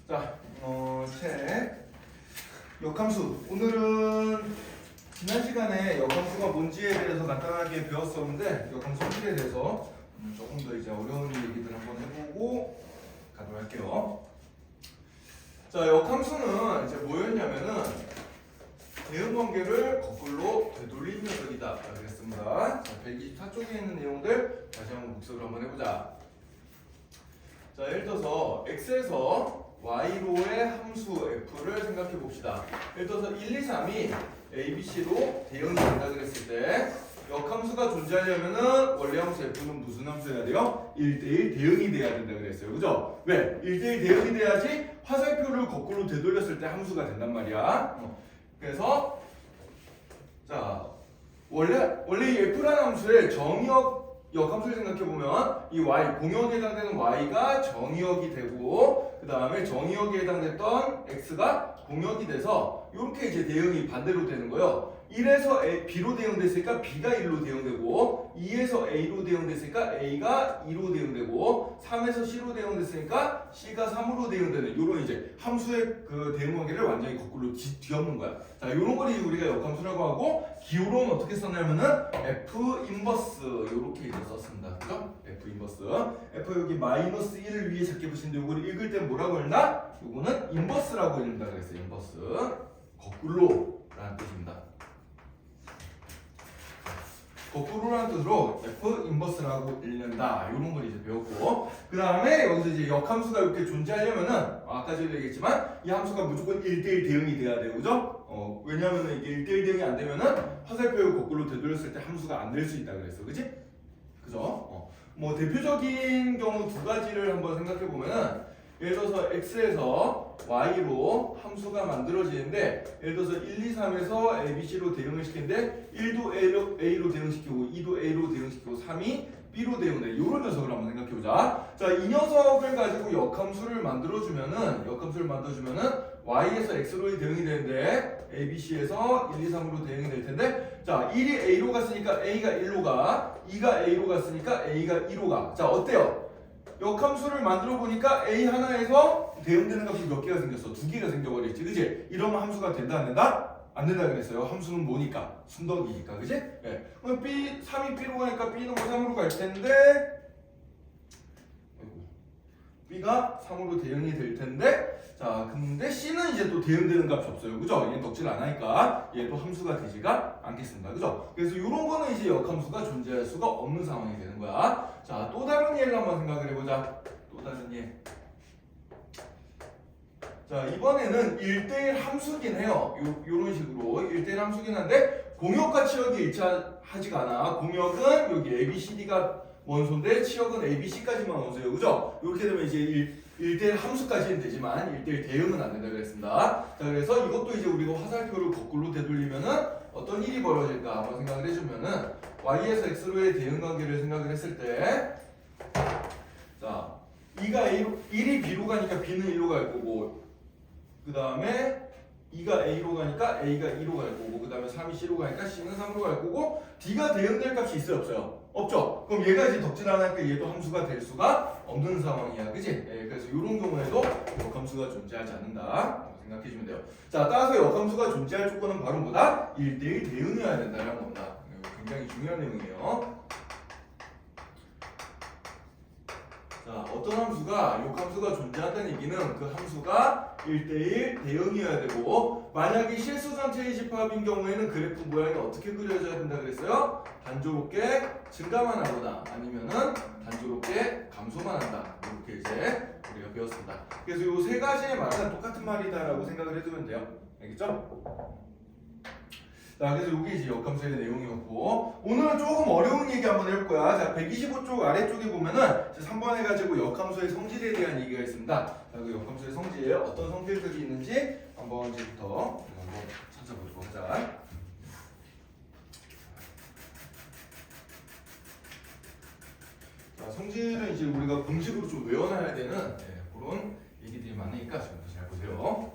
자, 책 역함수. 오늘은 지난 시간에 역함수가 뭔지에 대해서 간단하게 배웠었는데 역함수 성질에 대해서 조금 더 이제 어려운 얘기들 한번 해보고 가도록 할게요. 자, 역함수는 이제 뭐였냐면은 대응관계를 거꾸로 되돌린 녀석이다 그랬습니다. 자, 124쪽에 있는 내용들 다시 한번 복습을 한번 해보자. 자, 예를 들어서 x에서 y로의 함수 f를 생각해 봅시다. 예를 들어서 1, 2, 3이 a, b, c로 대응이 된다 그랬을 때 역함수가 존재하려면은 원래 함수 f는 무슨 함수여야 돼요? 1대1 대응이 돼야 된다 그랬어요. 그죠? 왜? 1대1 대응이 돼야지 화살표를 거꾸로 되돌렸을 때 함수가 된단 말이야. 그래서 자, 원래 이 f라는 함수의 정의역 역함수를 생각해보면 이 y, 공역에 해당되는 y가 정의역이 되고 그 다음에 정의역에 해당됐던 x가 공역이 돼서 이렇게 이제 대응이 반대로 되는 거예요. 1에서 b로 대응됐으니까 b가 1로 대응되고 2에서 a로 대응됐으니까 a가 2로 대응되고 3에서 c로 대응됐으니까 c가 3으로 대응되는 이런 이제 함수의 그 대응 관계를 완전히 거꾸로 뒤엎는 거야. 자, 이런 걸 우리가 역함수라고 하고 기호로는 어떻게 썼냐면은 f 인버스 이렇게 이제 썼습니다. 그죠? f 인버스. f 여기 마이너스 1을 위에 잡게 보시는데 이걸 읽을 때 뭐라고 읽나? 이거는 인버스라고 읽는다 그랬어요. 인버스. 거꾸로라는 뜻입니다. 거꾸로라는 뜻으로 f 인버스라고 읽는다. 이런 걸 이제 배웠고 그 다음에 여기서 이제 역함수가 이렇게 존재하려면은 아까 전에 얘기했지만 이 함수가 무조건 1대1 대응이 돼야 돼요. 그죠? 왜냐하면 이게 1대1 대응이 안 되면은 화살표를 거꾸로 되돌렸을 때 함수가 안 될 수 있다 그랬어. 그지? 그죠? 뭐 대표적인 경우 두 가지를 한번 생각해 보면은 예를 들어서 x에서 y로 함수가 만들어지는데 예를 들어서 1, 2, 3에서 a, b, c로 대응을 시키는데 1도 a로 대응시키고 2도 a로 대응시키고 3이 b로 대응돼. 이런 녀석을 한번 생각해보자. 자, 이 녀석을 가지고 역함수를 만들어주면은 y에서 x로 대응이 되는데 a, b, c에서 1, 2, 3으로 대응이 될 텐데 자, 1이 a로 갔으니까 a가 1로 가 2가 a로 갔으니까 a가 2로 가. 자, 어때요? 역함수를 만들어 보니까 a 하나에서 대응되는 값이 몇 개가 생겼어? 두 개가 생겨버렸지, 그지? 이러면 함수가 된다 안 된다? 안 된다 그랬어요. 함수는 뭐니까? 순덕이니까, 그지? 네. 그럼 b 3이 b로 가니까 b는 뭐 3으로 갈 텐데, b가 3으로 대응이 될 텐데, 자, 근데 c는 이제 또 대응되는 값이 없어요, 그죠? 얘는 덕질 안 하니까 얘도 함수가 되지가 않겠습니다, 그죠? 그래서 이런 거는 이제 역함수가 존재할 수가 없는 상황이 되는 거야. 자, 또 다른 예를 한번 생각을 해보자. 또 다른 예. 자, 이번에는 1대1 함수긴 해요. 요런 식으로 1대1 함수긴 한데 공역과 치역이 일치하지가 않아. 공역은 여기 ABCD가 원소인데 치역은 ABC까지만 원소예요. 그죠? 이렇게 되면 이제 1대1 함수까지는 되지만 1대1 대응은 안 된다 그랬습니다. 자, 그래서 이것도 이제 우리가 화살표를 거꾸로 되돌리면은 어떤 일이 벌어질까 한번 생각을 해주면은 y에서 x로의 대응 관계를 생각을 했을 때 자, 1이 b로 가니까 b는 1로 갈 거고 그 다음에 2가 a로 가니까 a가 2로 갈 거고 그 다음에 3이 c로 가니까 c는 3으로 갈 거고 d가 대응될 값이 있어요 없어요? 없죠? 그럼 얘가 이제 덕질 안 하니까 얘도 함수가 될 수가 없는 상황이야, 그지? 예, 그래서 이런 경우에도 역함수가 존재하지 않는다 생각해주면 돼요. 자, 따라서 역함수가 존재할 조건은 바로 뭐다? 1대1 대응이어야 된다는 겁니다. 굉장히 중요한 내용이에요. 자, 어떤 함수가 역함수가 존재한다는 얘기는 그 함수가 1대1 대응이어야 되고 만약에 실수 전체의 집합인 경우에는 그래프 모양이 어떻게 그려져야 된다 그랬어요? 단조롭게 증가만 하거나 아니면은 단조롭게 감소만 한다. 이렇게 이제 우리가 배웠습니다. 그래서 이 세 가지의 말은 똑같은 말이다라고 생각을 해두면 돼요. 알겠죠? 자, 그래서 이게 이제 역함수의 내용이었고 오늘은 조금 어려운 얘기 한번 해볼 거야. 자, 125쪽 아래쪽에 보면은 3번 해가지고 역함수의 성질에 대한 얘기가 있습니다. 자, 그 역함수의 성질 어떤 성질들이 있는지 한번 이제부터 한번 찾아보도록 하자. 자, 성질은 이제 우리가 공식으로 좀 외워놔야 되는 그런 얘기들이 많으니까 지금부터 잘 보세요.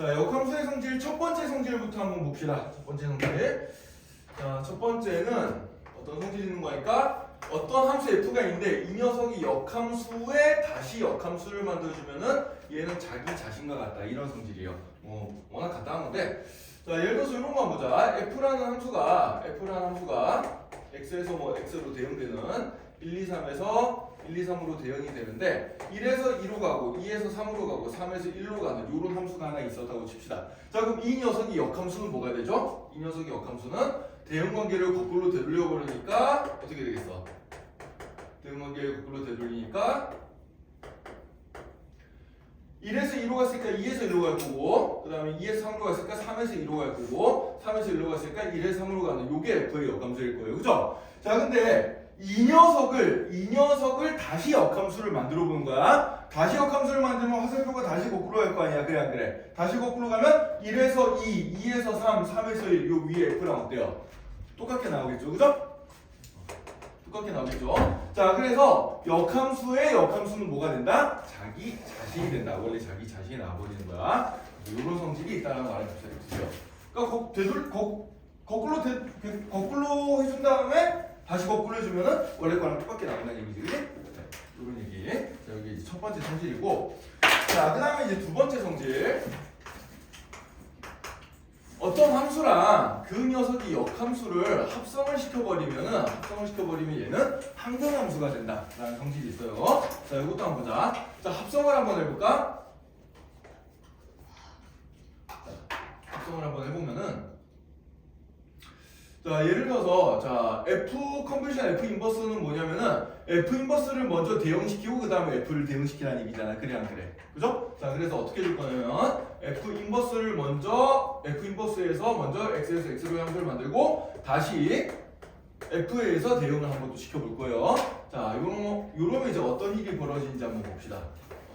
자, 역함수의 성질 첫 번째 성질부터 한번 봅시다. 첫 번째 성질. 자, 첫 번째는 어떤 성질이 있는 거니까 어떤 함수 f가 있는데 이 녀석이 역함수에 다시 역함수를 만들어주면은 얘는 자기 자신과 같다. 이런 성질이에요. 워낙 간단한 건데. 자, 예를 들어서 이런 거 한번 보자. f라는 함수가 x에서 뭐 x로 대응되는 1, 2, 3에서 1, 2, 3으로 대응이 되는데 1에서 2로 가고 2에서 3으로 가고 3에서 1로 가는 이런 함수가 하나 있었다고 칩시다. 자, 그럼 이 녀석이 역함수는 뭐가 되죠? 이 녀석이 역함수는 대응 관계를 거꾸로 되돌려 버리니까 어떻게 되겠어? 대응 관계를 거꾸로 되돌리니까 1에서 2로 갔으니까 2에서 1로 갈 거고, 그 다음에 2에서 3으로 갔으니까 3에서 2로 갈 거고, 3에서 1로 갔으니까 1에서 3으로 가는 요게 f의 역함수일 거예요. 그죠? 자, 근데 이 녀석을 다시 역함수를 만들어 보는 거야. 다시 역함수를 만들면 화살표가 다시 거꾸로 갈 거 아니야. 그래 안 그래? 다시 거꾸로 가면 1에서 2, 2에서 3, 3에서 1, 요 위에 f랑 어때요? 똑같게 나오겠죠. 그죠? 똑같게 나오겠죠. 자, 그래서 역함수의 역함수는 뭐가 된다? 자기 자신이 된다. 원래 자기 자신이 나와버리는 거야. 이런 성질이 있다는 걸 알아주세요. 그러니까 거꾸로 해준 다음에 다시 거꾸로 해주면은 원래 거랑 똑같게 나온다는 얘기지, 그지? 네, 이런 얘기. 자, 여기 이제 첫 번째 성질이고, 자, 그다음에 이제 두 번째 성질. 어떤 함수랑 그 녀석이 역함수를 합성을 시켜버리면 얘는 항등함수가 된다라는 성질이 있어요. 자, 이것도 한번 보자. 자, 합성을 한번 해볼까? 합성을 한번 해보면은, 자, 예를 들어서, 자, F 컨버전 F 인버스는 뭐냐면은 F 인버스를 먼저 대응시키고 그 다음에 F를 대응시키라는 얘기잖아. 그래 안 그래? 그죠? 자, 그래서 어떻게 해줄 거냐면 F 인버스에서 먼저 X에서 X로 함수를 만들고 다시 F에서 대응을 한 번 또 시켜볼 거예요. 자, 요러면 이제 어떤 일이 벌어지는지 한번 봅시다.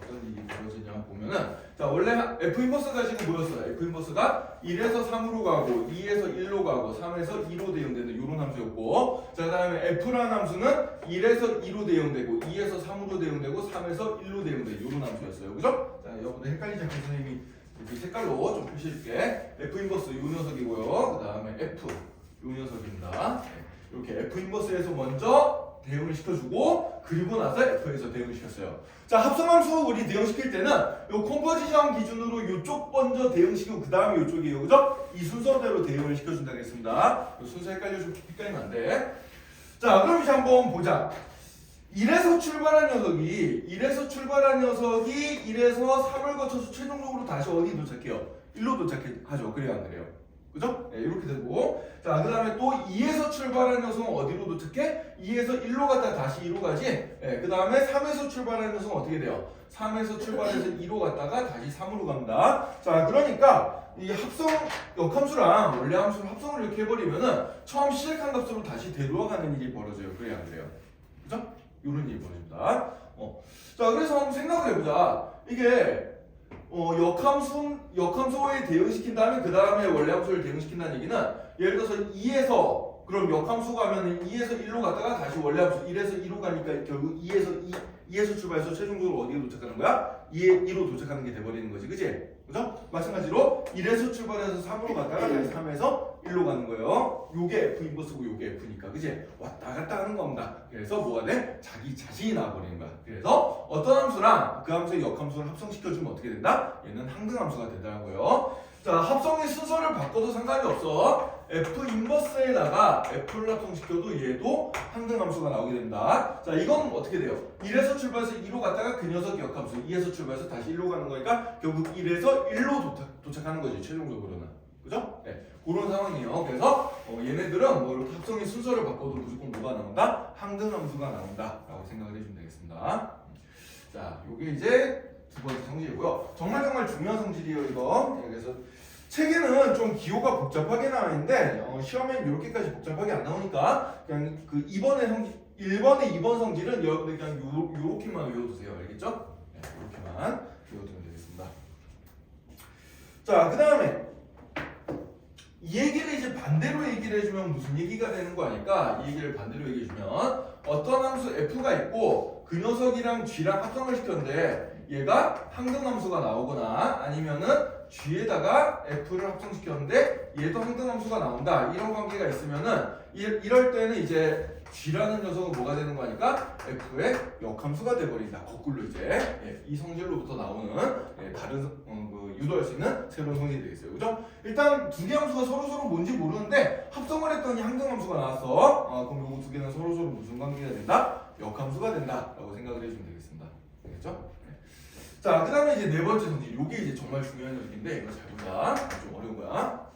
어떤 일이 벌어지냐 보면은, 자, 원래 F 인버스가 지금 뭐였어요? F 인버스가 1에서 3으로 가고 2에서 1로 가고 3에서 2로 대응되는 이런 함수였고, 자, 그다음에 F라는 함수는 1에서 2로 대응되고 2에서 3으로 대응되고 3에서 1로 대응되는 이런 함수였어요. 그죠? 자, 여러분들 헷갈리지 않게 선생님이 여기 색깔로 좀 표시해줄게. F 인버스 요 녀석이고요. 그다음에 F 요 녀석입니다. 이렇게 F 인버스에서 먼저 대응을 시켜주고 그리고 나서 F에서 대응을 시켰어요. 자, 합성함수 우리 대응시킬 때는 요 컴포지션 기준으로 요쪽 먼저 대응시키고 그 다음에 요쪽이에요. 그죠? 이 순서대로 대응을 시켜준다고 했습니다. 요 순서 헷갈리면 안 돼. 자, 그럼 이제 한번 보자. 1에서 출발한 녀석이 1에서 3을 거쳐서 최종적으로 다시 어디 도착해요? 1로 도착하죠. 그래요 안 그래요? 그죠? 네, 이렇게 되고, 자, 그 다음에 또 2에서 출발한 녀석은 어디로 도착해? 2에서 1로 갔다 다시 2로 가지. 네, 그 다음에 3에서 출발한 녀석은 어떻게 돼요? 3에서 출발해서 2로 갔다가 다시 3으로 갑니다. 자, 그러니까 이 역함수랑 원래 함수를 합성을 이렇게 해버리면은 처음 시작한 값으로 다시 되돌아가는 일이 벌어져요. 그래요 안 그래요? 그죠? 이런 일이 벌어집니다. 자, 그래서 한번 생각을 해보자. 이게 역함수에 대응시킨 다음에 그 다음에 원래 함수를 대응시킨다는 얘기는, 예를 들어서 2에서 그럼 역함수가 하면 2에서 1로 갔다가 다시 원래 함수 1에서 2로 가니까 결국 2에서 출발해서 최종적으로 어디로 도착하는 거야? 2로 도착하는 게 돼버리는 거지, 그지? 그죠? 마찬가지로 1에서 출발해서 3으로 갔다가 다시 3에서 1로 가는 거예요. 요게 F 인버스고 요게 F니까, 그지? 왔다 갔다 하는 겁니다. 그래서 뭐가 돼? 자기 자신이 나와버리는 거야. 그래서 어떤 함수랑 그 함수의 역함수를 합성시켜주면 어떻게 된다? 얘는 항등함수가 된다는 거예요. 자, 합성의 순서를 바꿔도 상관이 없어. F 인버스에다가 F를 합성시켜도 얘도 항등함수가 나오게 됩니다. 자, 이건 어떻게 돼요? 1에서 출발해서 2로 갔다가 그 녀석이 역함수, 2에서 출발해서 다시 1로 가는 거니까 결국 1에서 1로 도착하는 거지, 최종적으로는. 그죠? 네, 그런 상황이에요. 그래서 얘네들은 뭐 이렇게 합성의 순서를 바꿔도 무조건 뭐가 나온다? 항등함수가 나온다 라고 생각을 해주면 되겠습니다. 자, 요게 이제 두 번째 성질이고요. 정말 중요한 성질이에요, 이거. 네, 그래서 책에는 좀 기호가 복잡하게 나와 있는데 시험엔 이렇게까지 복잡하게 안 나오니까 그냥 그 1번의 2번 성질은 여러분들 그냥 요렇게만 외워두세요. 알겠죠? 네, 이렇게만 외워두면 되겠습니다. 자, 그 다음에 이 얘기를 이제 반대로 얘기를 해주면 무슨 얘기가 되는 거 아닐까? 이 얘기를 반대로 얘기해주면 어떤 함수 f가 있고 그 녀석이랑 g랑 합성을 시켰는데 얘가 항등함수가 나오거나 아니면은 g에다가 f를 합성시켰는데 얘도 항등함수가 나온다 이런 관계가 있으면은 이럴 때는 이제 g라는 녀석은 뭐가 되는 거니까 f의 역함수가 돼버린다. 거꾸로 이제 이 성질로부터 나오는 다른 그 유도할 수 있는 새로운 성질이 되겠어요. 그죠? 일단 두 개 함수가 서로 뭔지 모르는데 합성을 했더니 항등함수가 나왔어. 그럼 요거 두 개는 서로 무슨 관계가 된다? 역함수가 된다라고 생각을 해주면 되겠습니다. 알겠죠? 자, 그 다음에 이제 네 번째 성질. 요게 이제 정말 중요한 녀석인데 이거 잘 보자. 좀 어려운 거야.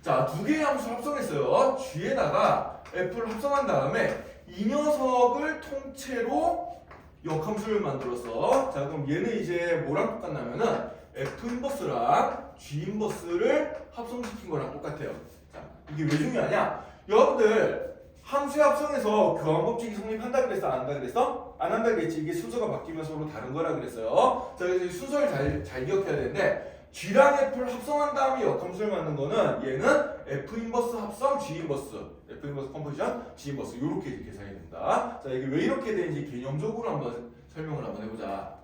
자, 두 개의 함수를 합성했어요. g에다가 f를 합성한 다음에 이 녀석을 통째로 역함수를 만들었어. 자, 그럼 얘는 이제 뭐랑 똑같냐면은 f 인버스랑 g 인버스를 합성시킨 거랑 똑같아요. 자, 이게 왜 중요하냐? 여러분들 함수의 합성에서 교환 법칙이 성립한다 그랬어? 안 한다 그랬어? 안 한다 그랬지. 이게 순서가 바뀌면 서로 다른 거라 그랬어요. 자, 그래서 순서를 잘 기억해야 되는데 g랑 f를 합성한 다음에 역함수를 만든 거는 얘는 f 인버스 합성 g 인버스, f 인버스 컴포지션 g 인버스 이렇게 계산이 됩니다. 자, 이게 왜 이렇게 되는지 개념적으로 한번 설명을 한번 해보자.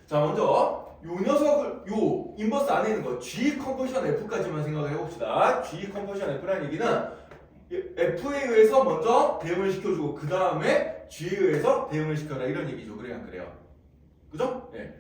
자, 먼저 요 녀석을 요 인버스 안에 있는 거 g 컴포지션 f까지만 생각을 해봅시다. g 컴포지션 f라는 얘기는 f에 의해서 먼저 대응을 시켜주고 그 다음에 g에 의해서 대응을 시켜라 이런 얘기죠. 그래요, 안 그래요? 그죠? 예.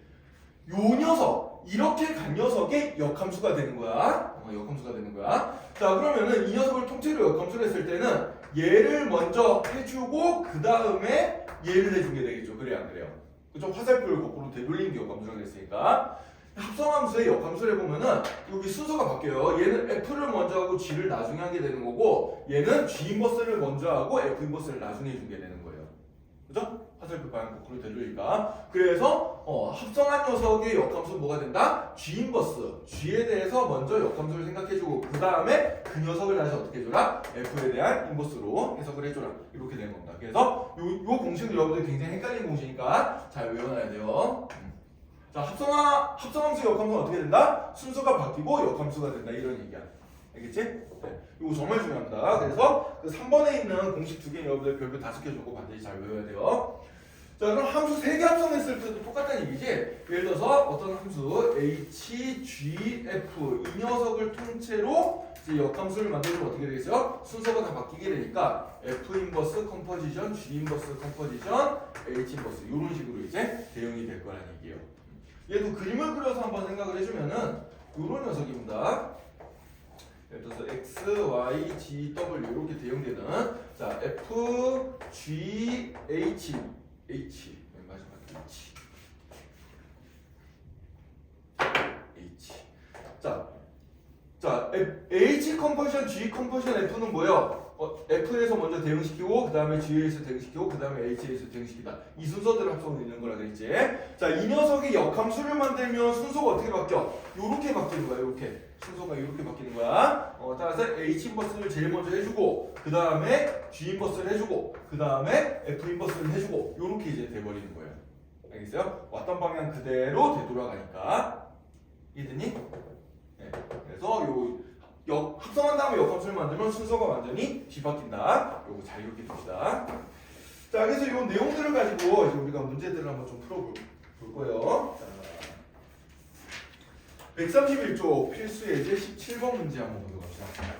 요 녀석 이렇게 간 녀석이 역함수가 되는 거야. 역함수가 되는 거야. 자, 그러면은 이 녀석을 통째로 역함수를 했을 때는 얘를 먼저 해주고 그 다음에 얘를 해준 게 되겠죠. 그래요, 안 그래요? 그죠? 화살표를 거꾸로 되돌리는 게 역함수라고 했으니까 합성함수의 역함수를 해보면은 여기 순서가 바뀌어요. 얘는 f를 먼저 하고 g를 나중에 하게 되는 거고 얘는 g 인버스를 먼저 하고 f 인버스를 나중에 해주게 되는 거예요. 그죠? 화살표 방향 거꾸로 되돌리니까. 그래서 합성한 녀석의 역함수 뭐가 된다? g 인버스. g에 대해서 먼저 역함수를 생각해주고 그 다음에 그 녀석을 다시 어떻게 해줘라? f에 대한 인버스로 해석을 해줘라. 이렇게 되는 겁니다. 그래서 요 공식은 여러분들 굉장히 헷갈리는 공식이니까 잘 외워놔야 돼요. 자, 합성함수 역함수는 어떻게 된다? 순서가 바뀌고 역함수가 된다 이런 얘기야. 알겠지? 네. 이거 정말 중요합니다. 그래서 그 3번에 있는 공식 두 개 여러분들 별표 5개 주고 반드시 잘 외워야 돼요. 자, 그럼 함수 3개 합성했을 때도 똑같다는 얘기지. 예를 들어서 어떤 함수 h, g, f 이 녀석을 통째로 이제 역함수를 만들면 어떻게 되겠어요? 순서가 다 바뀌게 되니까 f 인버스 컴포지션, g 인버스 컴포지션, h 인버스 이런 식으로 이제 대응이 될 거라는 얘기예요. 얘도 그림을 그려서 한번 생각을 해주면은 이런 녀석입니다. 예를 들어서 x, y, g, w 이렇게 대응되는 자 f, g, h, 맨 마지막 h. 자 h 컴포지션, g 컴포지션 f는 뭐예요? F에서 먼저 대응시키고 그 다음에 G에서 대응시키고 그 다음에 H에서 대응시키다 이 순서대로 합성을 있는 거라 그랬지. 자, 이 녀석이 역함수를 만들면 순서가 어떻게 바뀌어? 요렇게 바뀌는 거야. 요렇게 순서가 이렇게 바뀌는 거야. 따라서 H 인버스를 제일 먼저 해주고 그 다음에 G 인버스를 해주고 그 다음에 F 인버스를 해주고 요렇게 이제 돼버리는 거예요. 알겠어요? 왔던 방향 그대로 되돌아가니까. 이해됐니? 네. 그래서 합성한 다음에 역함수를 만들면 순서가 완전히 뒤바뀐다. 요거 잘 이렇게 둡시다. 자, 그래서 요 내용들을 가지고 이제 우리가 문제들을 한번 좀 풀어볼 거예요. 자, 131쪽 필수 예제 17번 문제 한번 보도록 합시다.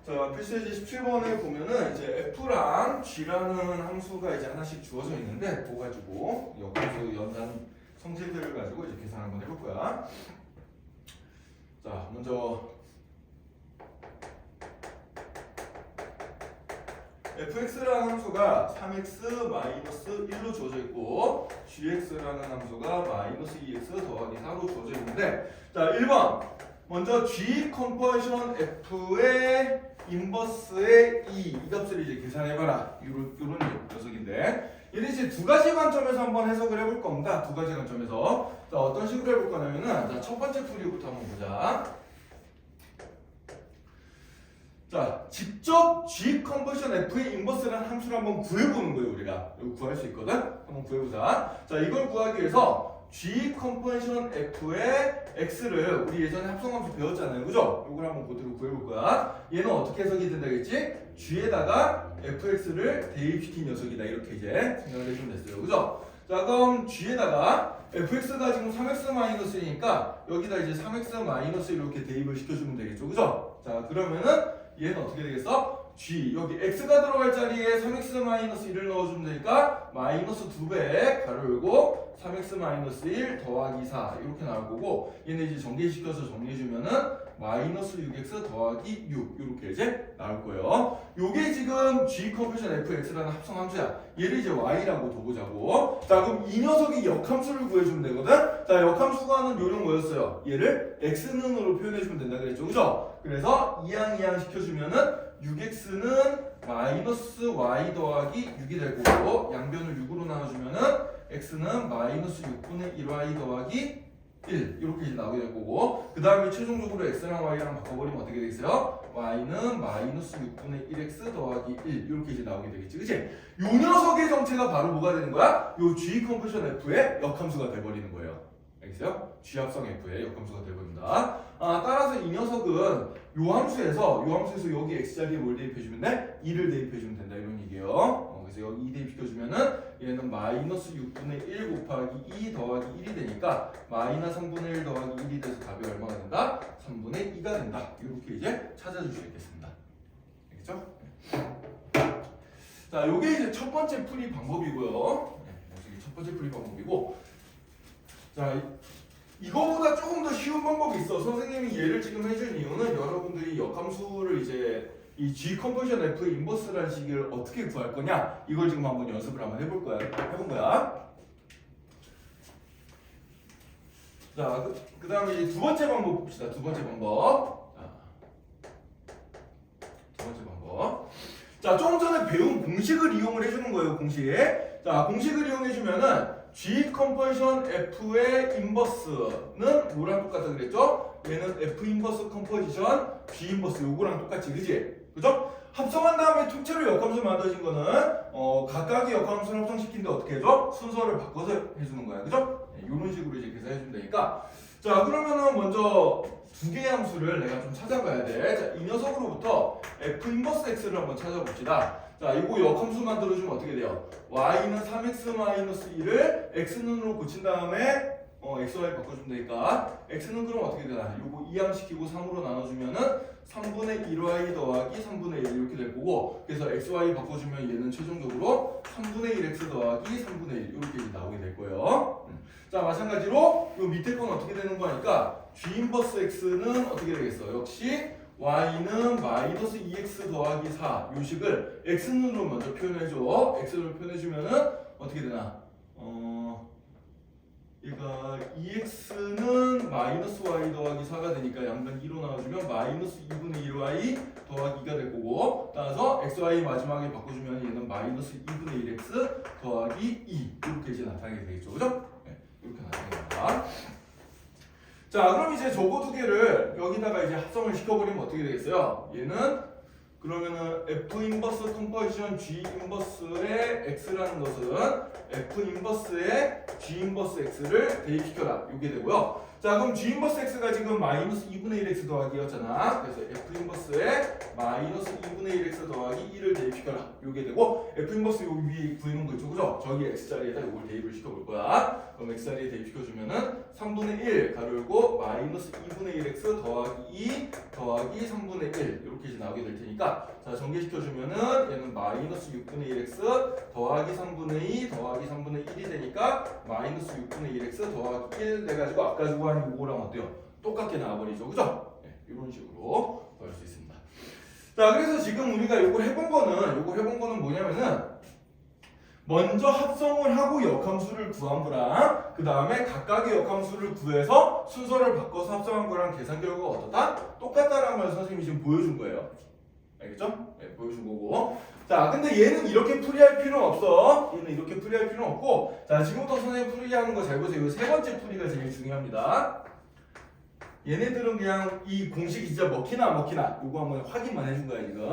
자, 필수예제 17번에 보면은 이제 f랑 g라는 함수가 이제 하나씩 주어져 있는데 그거 가지고 역함수 연산 성질들을 가지고 이제 계산 한번 해볼 거야. 자, 먼저 fx라는 함수가 3x-1로 주어져 있고 gx라는 함수가 -2x 더하기 4로 주어져 있는데 자, 1번 먼저 g 컴포지션 f의 인버스의 이 값을 이제 계산해봐라. 요런 녀석인데 얘는 이제 두 가지 관점에서 한번 해석을 해볼 겁니다. 두 가지 관점에서. 자, 어떤 식으로 해볼 거냐면은 자, 첫 번째 풀이부터 한번 보자. 자, 직접 G 컨버전 F의 인버스라는 함수를 한번 구해보는 거예요, 우리가. 이거 구할 수 있거든? 한번 구해보자. 자, 이걸 구하기 위해서 G 컨버전 F의 X를 우리 예전에 합성함수 배웠잖아요, 그죠? 이걸 한번 그대로 구해볼 거야. 얘는 어떻게 해석이 된다겠지? G에다가 fx를 대입시킨 녀석이다, 이렇게 이제 생각을 해주면 됐어요, 그죠? 자, 그럼 G에다가 fx가 지금 3x-이니까 여기다 이제 3x- 이렇게 대입을 시켜주면 되겠죠, 그죠? 자, 그러면은 얘는 어떻게 되겠어? G, 여기 x가 들어갈 자리에 3x-1을 넣어주면 되니까 마이너스 2배 가로 열고 3x-1 더하기 4 이렇게 나올 거고, 얘는 이제 전개시켜서 정리해주면은 마이너스 6x 더하기 6 이렇게 이제 나올 거예요. 요게 지금 G 컨버전 fx라는 합성함수야. 얘를 이제 y라고 둬보자고. 자, 그럼 이 녀석이 역함수를 구해주면 되거든. 자, 역함수가는 요령 뭐였어요? 얘를 x는으로 표현해주면 된다 그랬죠, 그죠? 그래서 이항 시켜주면은 6x는 마이너스 y 더하기 6이 될 거고, 양변을 6으로 나눠주면은 x는 마이너스 6분의 1y 더하기 1 이렇게 이제 나오게 될 거고, 그 다음에 최종적으로 x랑 y랑 바꿔버리면 어떻게 되겠어요? y는 마이너스 6분의 1x 더하기 1 이렇게 이제 나오게 되겠지, 그치? 요 녀석의 정체가 바로 뭐가 되는 거야? 요 G 컨버전 F의 역함수가 돼버리는 거예요. 알겠어요? G 합성 F의 역함수가 돼버린다. 따라서 이 녀석은 요 함수에서 여기 x 자리에 뭘 대입해주면 돼? 2를 대입해주면 된다, 이런 얘기예요. 그래서 여기 2 대입시켜주면은 얘는 마이너스 6분의 1 곱하기 2 더하기 1이 되니까 마이너스 3분의 1 더하기 1이 돼서 답이 얼마가 된다? 3분의 2가 된다. 이렇게 이제 찾아줄 수 있겠습니다. 알겠죠? 자, 요게 이제 첫 번째 풀이 방법이고요. 첫 번째 풀이 방법이고, 자, 이거보다 조금 더 쉬운 방법이 있어. 선생님이 얘를 지금 해준 이유는 여러분들이 역함수를 이제 이 G 컨버전 F 인버스라는 식을 어떻게 구할 거냐, 이걸 지금 한번 연습을 한번 해볼 거야. 해본 거야. 자, 그 다음에 이제 두 번째 방법 봅시다. 두 번째 방법. 자, 조금 전에 배운 공식을 이용을 해주는 거예요. 자, 공식을 이용해주면은 G 컨버전 F의 인버스는 뭐랑 똑같다 그랬죠? 얘는 F 인버스 컴포지션 G 인버스 요거랑 똑같지, 그지? 그죠? 합성한 다음에 통째로 역함수 만들어진 거는 각각의 역함수를 합성시키는데 어떻게 해줘? 순서를 바꿔서 해주는 거야, 그죠? 네, 이런 식으로 이제 계산해주면 되니까. 자, 그러면은 먼저 두 개의 함수를 내가 좀 찾아봐야 돼. 자, 이 녀석으로부터 F 인버스 X를 한번 찾아봅시다. 자, 이거 역함수 만들어주면 어떻게 돼요? y는 3x-1을 x는으로 고친 다음에 xy 바꿔주면 되니까 x는 그럼 어떻게 되나? 요거 이항시키고 3으로 나눠주면은 3분의 1y 더하기 3분의 1 이렇게 될 거고, 그래서 xy 바꿔주면 얘는 최종적으로 3분의 1x 더하기 3분의 1 이렇게 나오게 될 거예요. 자, 마찬가지로 요 밑에 건 어떻게 되는 거니까 g 인버스 x는 어떻게 되겠어? 역시 y는 마이너스 2x 더하기 4 요식을 x는으로 먼저 표현해줘. x로 표현해주면은 어떻게 되나? 얘가 2x는 마이너스 y 더하기 4가 되니까 양변 2로 나눠주면 마이너스 2분의 1y 더하기 2가 될 거고, 따라서 xy 마지막에 바꿔주면 얘는 마이너스 2분의 1x 더하기 2 이렇게 이제 나타나게 되겠죠, 그죠? 네, 이렇게 나타납니다. 자, 그럼 이제 저거 두 개를 여기다가 이제 합성을 시켜버리면 어떻게 되겠어요? 얘는 그러면은 F 인버스 컴포지션 G 인버스의 X라는 것은 F 인버스의 G 인버스 X를 대입시켜라, 이게 되고요. 자, 그럼 G 인버스 X가 지금 마이너스 2분의 1X 더하기였잖아. 그래서 F 인버스의 마이너스 2분의 1X 더하기 2를 대입시켜라, 이게 되고, F 인버스 여기 위에 구해놓은 거 있죠, 그죠? 저기 X자리에다 이걸 대입을 시켜볼 거야. 그럼 X자리에 대입시켜주면은 3분의 1 가로 열고 마이너스 2분의 1X 더하기 2 더하기 3분의 1 이렇게 이제 나오게 될 테니까, 자, 전개시켜주면은 얘는 마이너스 6분의 1x 더하기 3분의 2 더하기 3분의 1이 되니까 마이너스 6분의 1x 더하기 1 돼가지고 아까 구한 요거랑 어때요? 똑같게 나와버리죠, 그죠? 네, 이런 식으로 구할 수 있습니다. 자, 그래서 지금 우리가 요거 해본 거는 뭐냐면은 먼저 합성을 하고 역함수를 구한 거랑 그 다음에 각각의 역함수를 구해서 순서를 바꿔서 합성한 거랑 계산 결과가 어떻다? 똑같다라는 걸 선생님이 지금 보여준 거예요. 알겠죠? 네, 보여준 거고. 자, 근데 얘는 이렇게 풀이할 필요는 없어. 얘는 이렇게 풀이할 필요는 없고, 자, 지금부터 선생님 풀이하는 거 잘 보세요. 세 번째 풀이가 제일 중요합니다. 얘네들은 그냥 이 공식이 진짜 먹히나 안 먹히나 요거 한번 확인만 해준 거야 지금.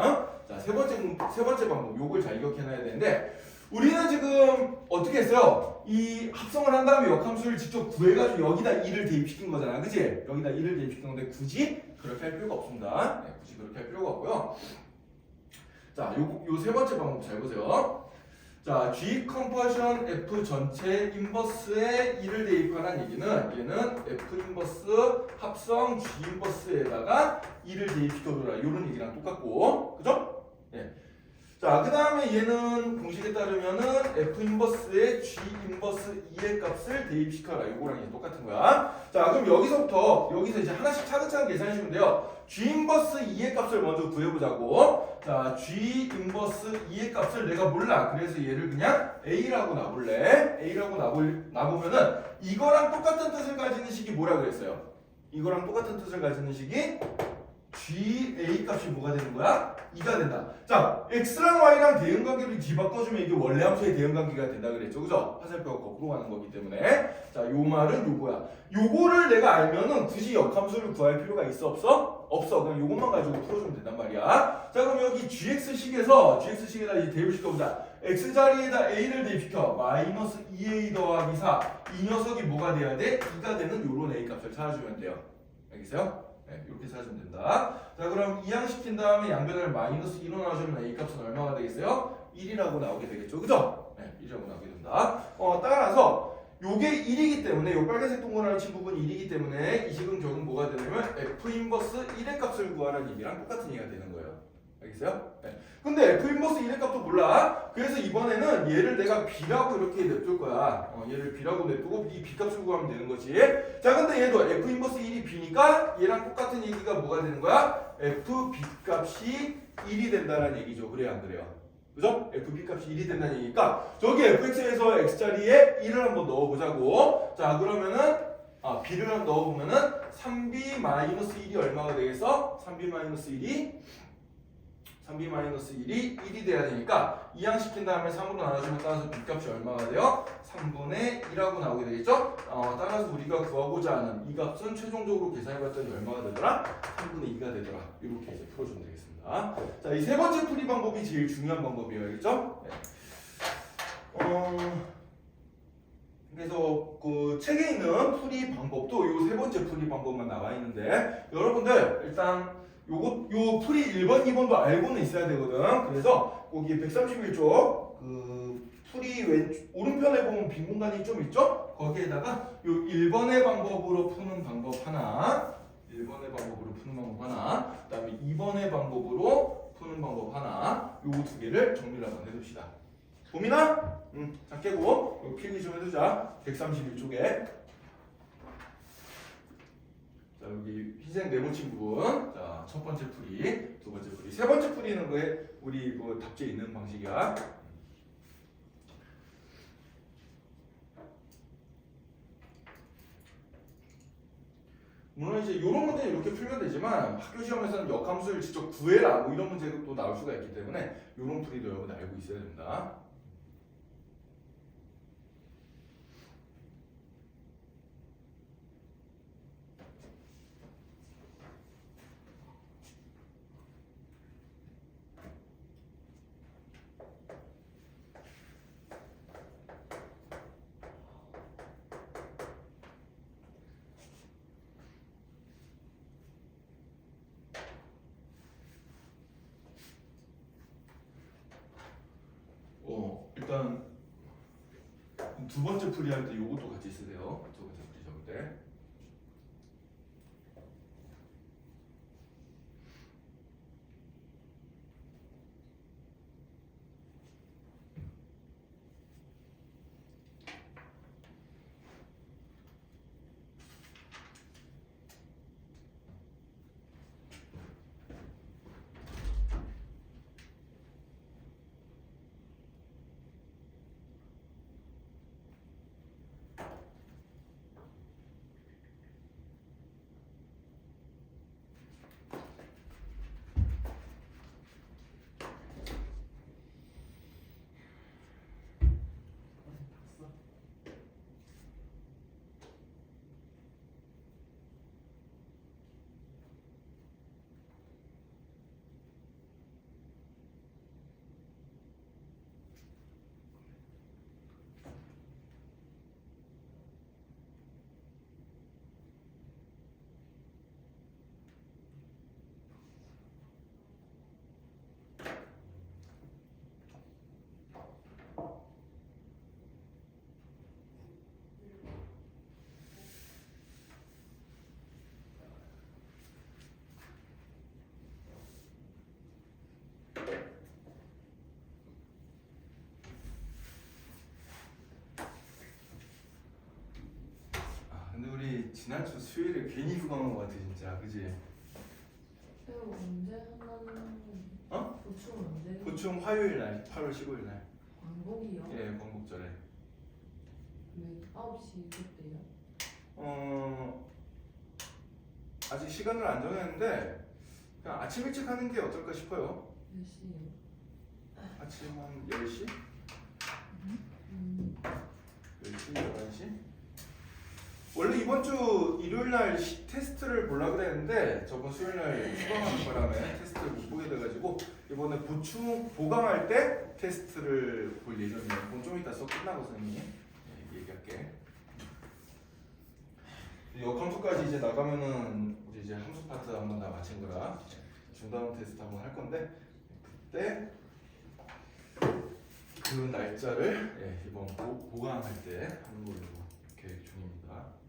자, 세 번째 방법 요걸 잘 기억해놔야 되는데 우리는 지금 어떻게 했어요? 이 합성을 한 다음에 역함수를 직접 구해가지고 여기다 2를 대입시킨 거잖아, 그치? 여기다 2를 대입시킨 건데 굳이 그렇게 할 필요가 없습니다. 네, 굳이 그렇게 할 필요가 없고요. 자, 요 세 번째 방법 잘 보세요. 자, G 컴퍼션 F 전체 인버스에 2를 대입하라는 얘기는 얘는 F 인버스 합성 G 인버스에다가 2를 대입시켜줘라 이런 얘기랑 똑같고, 그죠? 예. 자, 그 다음에 얘는 공식에 따르면은 F 인버스에 G 인버스 2의 값을 대입시켜라 이거랑 이제 똑같은 거야. 자, 그럼 여기서 이제 하나씩 차근차근 계산해 주면 돼요. G 인버스 2의 값을 먼저 구해보자고. 자, G 인버스 2의 값을 내가 몰라. 그래서 얘를 그냥 A라고 놔볼래. A라고 놔보면은 이거랑 똑같은 뜻을 가지는 식이 뭐라 그랬어요? 이거랑 똑같은 뜻을 가지는 식이 GA 값이 뭐가 되는 거야? 2가 된다. 자, X랑 Y랑 대응관계를 뒤바꿔주면 이게 원래 함수의 대응관계가 된다 그랬죠, 그죠? 화살표가 거꾸로 가는 거기 때문에. 자, 요 말은 요거야. 요거를 내가 알면은 굳이 역함수를 구할 필요가 있어 없어? 없어. 그냥 요것만 가지고 풀어주면 된단 말이야. 자, 그럼 여기 GX식에다 이제 대입시켜보자. X 자리에다 A를 대입시켜. 마이너스 2A 더하기 4. 이 녀석이 뭐가 돼야 돼? 2가 되는 요런 A 값을 찾아주면 돼요. 알겠어요? 네, 이렇게 찾으면 된다. 자, 그럼 이항시킨 다음에 양변을 마이너스 1로 나눠주면 A 값은 얼마가 되겠어요? 1이라고 나오게 되겠죠, 그죠? 네, 1이라고 나오게 된다. 따라서 요게 1이기 때문에 요 빨간색 동그라미 친 부분이 1이기 때문에 이 식은 결국 뭐가 되냐면 F 인버스 1의 값을 구하라는 의미랑 똑같은 얘기가 되는 거예요. 알겠어요? 네. 근데 F 인버스 1의 값도 몰라. 그래서 이번에는 얘를 내가 B라고 이렇게 냅둘 거야. 얘를 B라고 냅두고 이 B 값을 구하면 되는 거지. 자, 근데 얘도 F 인버스 1이 B니까 얘랑 똑같은 얘기가 뭐가 되는 거야? F B 값이 1이 된다는 얘기죠. 그래요, 안 그래요? 그죠? F B 값이 1이 된다는 얘기니까 저기 fx에서 x자리에 1을 한번 넣어보자고. 자, 그러면은 b를 한번 넣어보면은 3b-1이 얼마가 되겠어? 3b-1이 1이 돼야 되니까 이항시킨 다음에 3으로 나눠주면 따라서 b값이 얼마가 돼요? 3분의 1하고 나오게 되겠죠? 따라서 우리가 구하고자 하는 이 값은 최종적으로 계산해봤더니 얼마가 되더라? 3분의 2가 되더라. 이렇게 이제 풀어주면 되겠습니다. 자, 이 세 번째 풀이 방법이 제일 중요한 방법이에요. 알겠죠? 네. 그래서 그 책에 있는 풀이 방법도 이 세 번째 풀이 방법만 나와 있는데 여러분들 일단 요 풀이 1번, 2번도 알고는 있어야 되거든. 그래서 거기 131쪽 그 풀이 오른편에 보면 빈 공간이 좀 있죠? 거기에다가 요 1번의 방법으로 푸는 방법 하나, 1번의 방법으로 푸는 방법 하나, 그다음에 2번의 방법으로 푸는 방법 하나, 요 두 개를 정리를 한번 해둡시다. 봄이나? 자, 깨고 요 필기 좀 해두자. 131쪽에. 자, 여기 흰색 네모친 부분. 자, 첫 번째 풀이, 두 번째 풀이, 세 번째 풀이는 거에 우리 그 답지에 있는 방식이야. 물론 이제 이런 문제는 이렇게 풀면 되지만 학교 시험에서는 역함수를 직접 구해라 뭐 이런 문제도 또 나올 수가 있기 때문에 이런 풀이도 여러분 알고 있어야 됩니다. 일단 두 번째 풀이 할 때 이것도 같이 쓰세요. 두 번째 풀이 적을 때. 지난주 수요일에 괜히 휴가 온것 같아 진짜, 그지? 이거 언제 한다는 어? 보충은 언제? 보충 화요일 날, 8월 15일 날. 광복이요? 예, 광복절에. 네, 9시 그때요? 아직 시간을 안 정했는데 그냥 아침 일찍 하는 게 어떨까 싶어요. 몇 시요? 아침 한 10시? 10시, 11시? 원래 이번 주 일요일 날 테스트를 보려고 그랬는데 저번 수요일 날 휴강하는 바람에 테스트를 못 보게 돼가지고 이번에 보강할 때 테스트를 볼 예정이에요. 그건 좀 이따 수업 끝나고 선생님이 얘기할게. 역함수까지 이제 나가면은 우리 이제 함수 파트 한번 다 마친 거라 중단 테스트 한번 할 건데 그때 그 날짜를 이번 보강할 때 하는 걸로 계획 중입니다.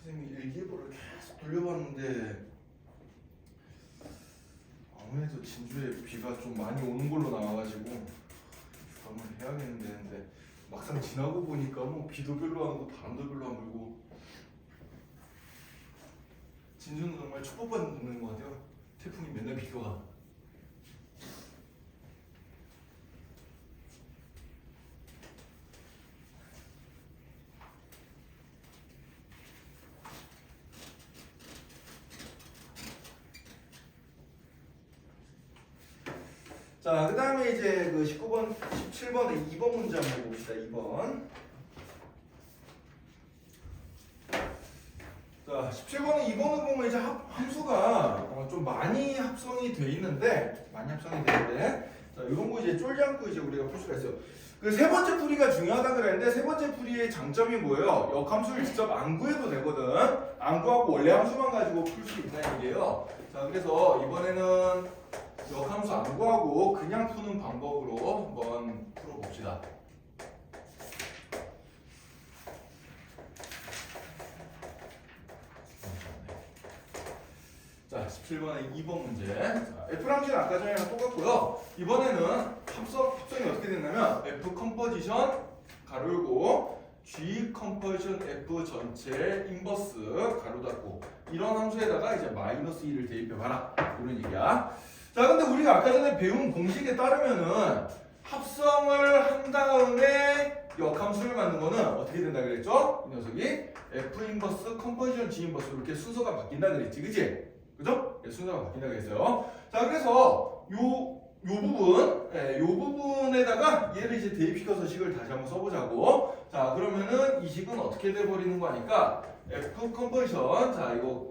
선생님이 일기예보를 계속 돌려봤는데 아무래도 진주에 비가 좀 많이 오는 걸로 나와가지고 한번 해야겠는데 근데 막상 지나고 보니까 뭐 비도 별로 안 오고 바람도 별로 안 불고 진주는 정말 축복받는 동네인 것 같아요. 태풍이 맨날 비가 와. 자, 그 다음에 이제 그 19번, 17번에 2번 문제 한번 봅시다. 2번. 자, 17번에 2번을 보면 이제 함수가 좀 많이 합성이 돼 있는데, 자, 이런 거 이제 쫄지 않고 이제 우리가 풀 수가 있어요. 그 세 번째 풀이가 중요하다 그랬는데, 세 번째 풀이의 장점이 뭐예요? 역함수를 직접 안 구해도 되거든. 안 구하고 원래 함수만 가지고 풀 수 있다는 얘기예요. 자, 그래서 이번에는 역함수 안 구하고 그냥 푸는 방법으로 한번 풀어봅시다. 자, 17번의 2번 문제. 자, F랑식은 아까 전이랑 똑같고요. 이번에는 합성이 어떻게 됐냐면 F 컴포지션 가로 열고 G 컴포지션 F 전체 인버스 가로 닫고 이런 함수에다가 이제 마이너스 2를 대입해봐라 이런 얘기야. 자, 근데 우리가 아까 전에 배운 공식에 따르면은 합성을 한 다음에 역함수를 만든 거는 어떻게 된다 그랬죠? 이 녀석이 F 인버스 컴포지션 G 인버스 이렇게 순서가 바뀐다 그랬지, 그지? 그죠? 네, 순서가 바뀐다 그랬어요. 자, 그래서 요 부분에다가 얘를 이제 대입시켜서 식을 다시 한번 써보자고. 자, 그러면은 이 식은 어떻게 돼버리는 거 하니까 F 컴포지션, 자, 이거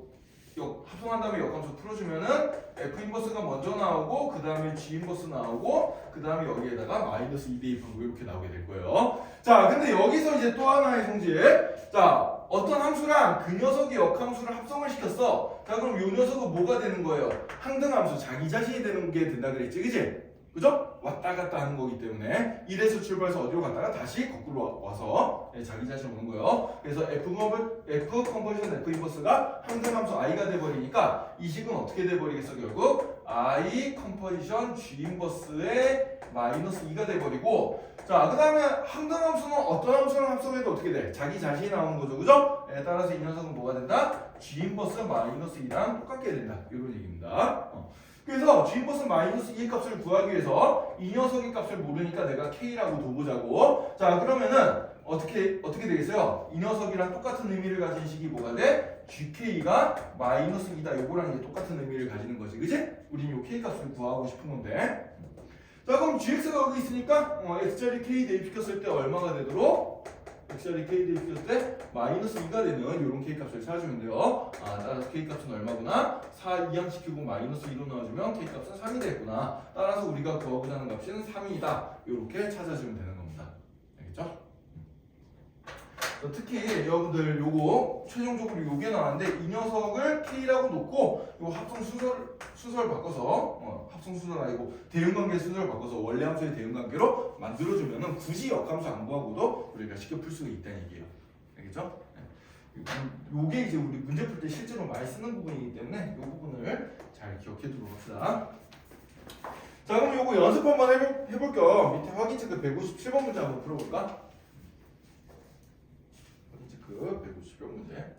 합성한 다음에 역함수 풀어주면은 F 인버스가 먼저 나오고 그 다음에 G 인버스 나오고 그 다음에 여기에다가 마이너스 2 대입하고 이렇게 나오게 될 거예요. 자, 근데 여기서 이제 또 하나의 성질. 자, 어떤 함수랑 그 녀석의 역함수를 합성을 시켰어. 자, 그럼 이 녀석은 뭐가 되는 거예요? 항등함수, 자기 자신이 되는 게 된다 그랬지, 그지? 그죠? 왔다 갔다 하는 거기 때문에 1에서 출발해서 어디로 갔다가 다시 거꾸로 와서 자기 자신 오는 거예요. 그래서 F 컴포지션 F 인버스가 항등함수 i가 돼버리니까 이 식은 어떻게 돼버리겠어? 결국 i 컴포지션 G 인버스의 마이너스 2가 돼버리고, 자, 그 다음에 항등함수는 어떤 함수랑 합성해도 어떻게 돼? 자기 자신이 나오는 거죠, 그죠? 따라서 이 녀석은 뭐가 된다? G 인버스 마이너스 2랑 똑같게 된다, 이런 얘기입니다. 그래서 G 인버스 마이너스 2의 값을 구하기 위해서 이 녀석의 값을 모르니까 내가 K라고 둬보자고. 자, 그러면은 어떻게 되겠어요? 이 녀석이랑 똑같은 의미를 가진 식이 뭐가 돼? GK가 마이너스 2다. 요거랑 이제 똑같은 의미를 가지는 거지, 그지? 우린 요 K 값을 구하고 싶은 건데. 자, 그럼 GX가 여기 있으니까 X자리 K 대입시켰을 때 얼마가 되도록? X자리 K 대입시켰을 때 마이너스 2가 되는 요런 K 값을 찾아주면 돼요. 따라서 K 값은 얼마구나? 4 이항시키고 마이너스 2로 넣어주면 K 값은 3이 되겠구나. 따라서 우리가 구하고자 하는 값은 3이다. 요렇게 찾아주면 되는 겁니다. 알겠죠? 특히 여러분들 요거 최종적으로 요게 나왔는데 이 녀석을 K라고 놓고 요 합성 순서를 바꿔서 합성 순서가 아니고 대응관계 순서를 바꿔서 원래 함수의 대응관계로 만들어주면은 굳이 역함수 안 구하고도 우리가 쉽게 풀 수가 있다는 얘기예요. 알겠죠? 요게 이제 우리 문제 풀 때 실제로 많이 쓰는 부분이기 때문에 이 부분을 잘 기억해 두도록 합시다. 자, 그럼 요거 연습 한번 해볼 겸 밑에 확인 체크 157번 문제 한번 풀어볼까? 확인 체크 157번 문제.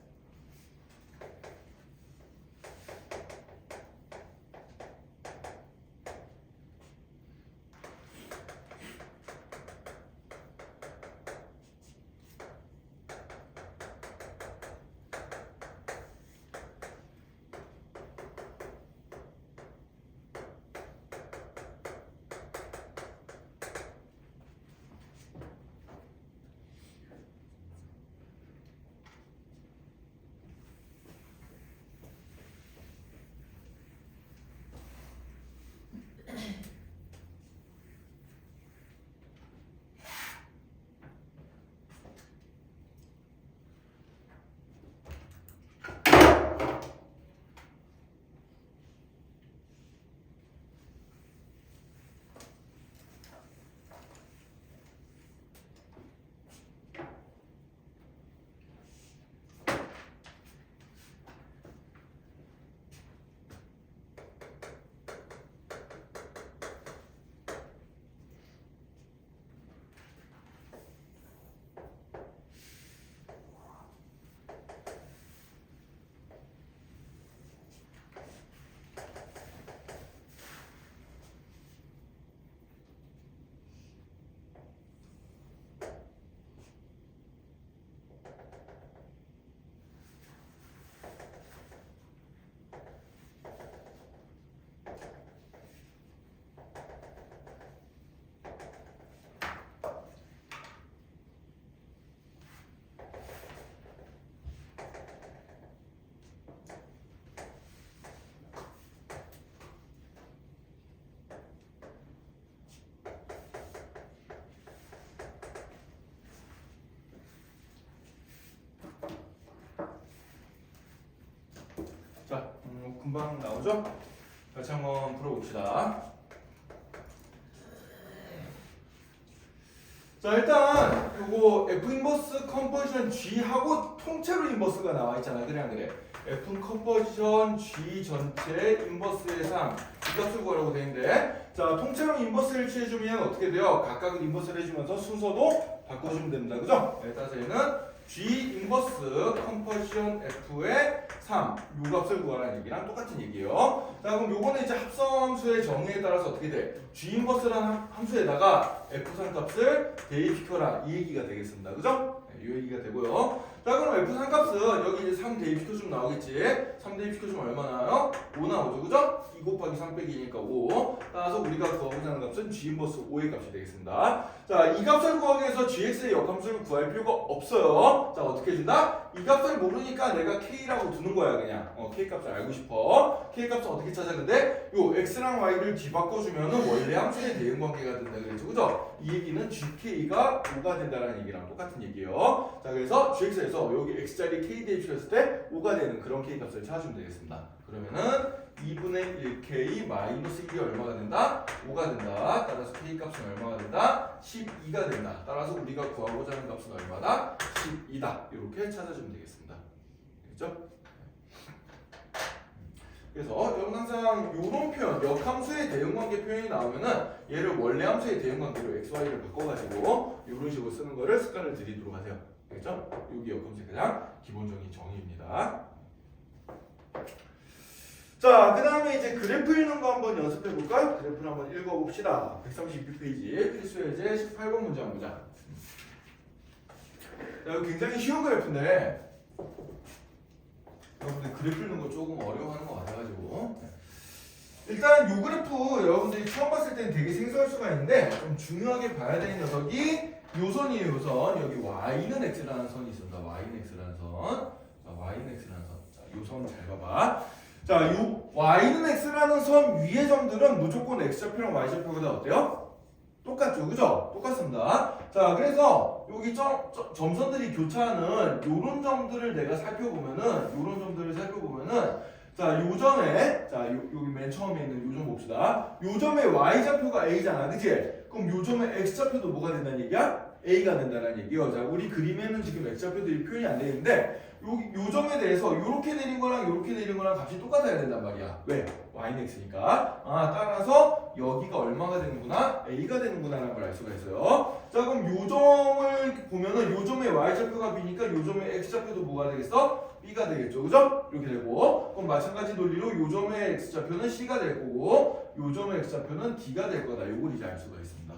자, 금방 나오죠? 같이 한번 풀어봅시다. 자, 일단 요거 F 인버스 컴포지션 G하고 통째로 인버스가 나와 있잖아. 그래 안 그래? F 컴포지션 G 전체 인버스의 3. 이 값을 구하라고 돼 있는데, 자, 통째로 인버스를 취해주면 어떻게 돼요? 각각 인버스를 해주면서 순서도 바꿔주면 됩니다. 그죠? 네, 따라서 얘는 G 인버스 컴포지션 F의 3. 요 값을 구하라는 얘기랑 똑같은 얘기예요. 자, 그럼 요거는 이제 합성함수의 정의에 따라서 어떻게 돼? G 인버스라는 함수에다가 F3 값을 대입시켜라. 이 얘기가 되겠습니다. 그죠? 네, 이 얘기가 되고요. 자, 그럼 F3 값은 여기 이제 3 대입시켜주면 나오겠지? 3 대입시켜주면 얼마 나와요? 5 나오죠. 그죠? 2 곱하기 3 빼기니까 5. 따라서 우리가 구하고자 하는 값은 G 인버스 5의 값이 되겠습니다. 자, 이 값을 구하기 위해서 GX의 역함수를 구할 필요가 없어요. 자, 어떻게 해준다? 이 값을 모르니까 내가 K라고 두는 거야, 그냥. K 값을 알고 싶어. K 값을 어떻게 찾았는데? 요 X랑 Y를 뒤바꿔주면은 원래 함수의 대응 관계가 된다 그랬죠. 그죠? 이 얘기는 GK가 5가 된다는 얘기랑 똑같은 얘기예요. 자, 그래서 GX에서 여기 X자리 K 대입시켰을 때 5가 되는 그런 K 값을 찾아주면 되겠습니다. 그러면은 2분의 1K 마이너스 1이 얼마가 된다? 5가 된다. 따라서 K 값은 얼마가 된다? 12가 된다. 따라서 우리가 구하고자 하는 값은 얼마다? 12다. 이렇게 찾아주면 되겠습니다. 됐죠? 그래서 여러분 항상 이런 표현, 역함수의 대응관계 표현이 나오면은 얘를 원래 함수의 대응관계로 x, y를 바꿔가지고 이런 식으로 쓰는 거를 습관을 들이도록 하세요. 알겠죠? 여기 역함수의 가장 기본적인 정의입니다. 자, 그 다음에 이제 그래프 읽는 거 한번 연습해 볼까요? 그래프를 한번 읽어봅시다. 136페이지 필수예제 18번 문제 한번 보자. 자, 이거 굉장히 쉬운 그래프인데 여러분들 그래프 읽는 거 조금 어려워하는 것 같아가지고 일단 이 그래프 여러분들이 처음 봤을 때는 되게 생소할 수가 있는데 좀 중요하게 봐야 되는 녀석이 요 선이에요. 요 선. 여기 y는 x라는 선이 있습니다. y는 x라는 선. 자, y는 x라는 선. 자, 요 선 잘 봐봐. 자, 요 y는 x라는 선 위의 점들은 무조건 x좌표랑 y좌표가 다 어때요? 똑같죠, 그죠? 똑같습니다. 자, 그래서 여기 점선들이 교차하는 요런 점들을 내가 살펴보면은 자, 요 점에 여기 맨 처음에 있는 요 점 봅시다. 요 점에 y좌표가 a잖아, 그치? 그럼 요 점에 x좌표도 뭐가 된다는 얘기야? a가 된다는 얘기요. 자, 우리 그림에는 지금 x좌표들이 표현이 안 되는데 요 점에 대해서 요렇게 내린 거랑 요렇게 내린 거랑 값이 똑같아야 된단 말이야. 왜? y는 x니까. 따라서 여기가 얼마가 되는구나? a가 되는구나 라는 걸 알 수가 있어요. 자, 그럼 요점을 보면은 요점의 y좌표가 b니까 요점의 x좌표도 뭐가 되겠어? b가 되겠죠. 그죠? 이렇게 되고, 그럼 마찬가지 논리로 요점의 x좌표는 c가 될 거고 요점의 x좌표는 d가 될 거다. 요걸 이제 알 수가 있습니다.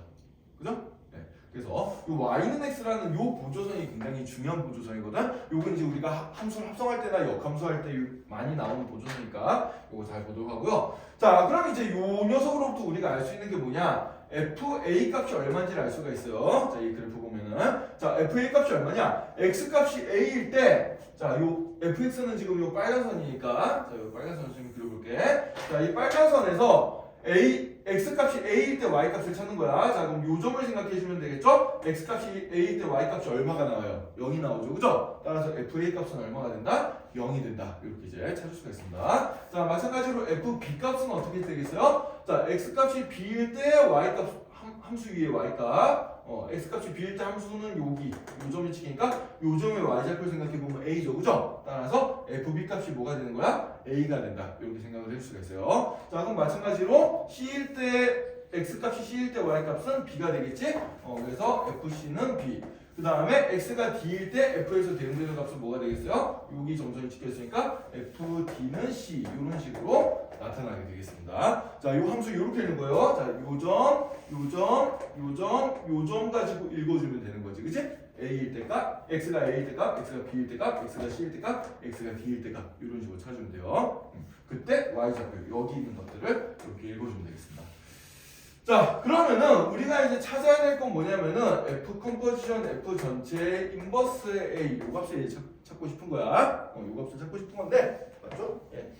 그죠? 네. 그래서 요 y는 x라는 요 보조선이 굉장히 중요한 보조선이거든. 요건 이제 우리가 함수를 합성할 때나 역함수할 때 많이 나오는 보조선이니까 요거 잘 보도록 하고요. 자, 그럼 이제 요 녀석으로부터 우리가 알 수 있는 게 뭐냐? fa 값이 얼마인지를 알 수가 있어요. 자, 이 그래프 보면은 자, fa 값이 얼마냐? x 값이 a일 때, 자, 요 fx는 지금 요 빨간 선이니까, 자, 요 빨간 선 좀 그려볼게. 자, 이 빨간 선에서 x 값이 a일 때 y 값을 찾는 거야. 자, 그럼 요 점을 생각해 주시면 되겠죠? x 값이 a일 때 y 값이 얼마가 나와요? 0이 나오죠, 그죠? 따라서 fa 값은 얼마가 된다? 0이 된다. 이렇게 이제 찾을 수가 있습니다. 자, 마찬가지로 fb 값은 어떻게 되겠어요? 자, x 값이 b일 때 y 값 함수 위에 y 값, x 값이 b일 때 함수는 여기 요 점이 치니까 요 점의 y좌표를 생각해 보면 a죠, 그죠? 따라서 fb 값이 뭐가 되는 거야? a가 된다. 이렇게 생각을 해줄 수가 있어요. 자, 그럼 마찬가지로 c일 때 x 값이 c일 때 y 값은 b가 되겠지? 그래서 fc는 b. 그 다음에 x가 d일 때 f에서 대응되는 값은 뭐가 되겠어요? 여기 점선이 찍혔으니까 fd는 c. 이런 식으로 나타나게 되겠습니다. 자, 요 함수 이렇게 있는 거예요. 자, 요점 가지고 읽어주면 되는 거지, 그치? a일 때 값, x가 a일 때 값, x가 b일 때 값, x가 c일 때 값, x가 d일 때 값. 이런 식으로 찾으면 돼요. 그때 y좌표 여기 있는 것들을 이렇게 읽어주면 되겠습니다. 자, 그러면은 우리가 이제 찾아야 될 건 뭐냐면은 f 컴포지션 f 전체의 인버스의 a 요 값을 이제 찾고 싶은 거야. 요 값을 찾고 싶은 건데, 맞죠? 예.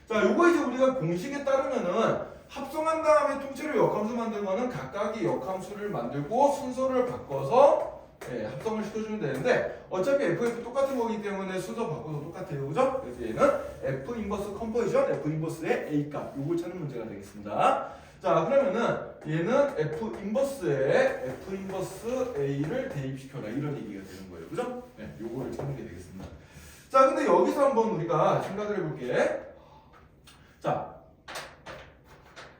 자, 요거 이제 우리가 공식에 따르면은 합성한 다음에 통째로 역함수 만든 거는 각각의 역함수를 만들고 순서를 바꿔서 합성을 시켜주면 되는데 어차피 f 똑같은 거기 때문에 순서 바꿔도 똑같아요, 그죠? 그래서 얘는 f 인버스 컴포지션 f 인버스의 a 값 요걸 찾는 문제가 되겠습니다. 자, 그러면은 얘는 f 인버스에 f 인버스 a를 대입시켜라 이런 얘기가 되는 거예요, 그죠? 네, 요거를 찾는 게 되겠습니다. 자, 근데 여기서 한번 우리가 생각을 해볼게. 자,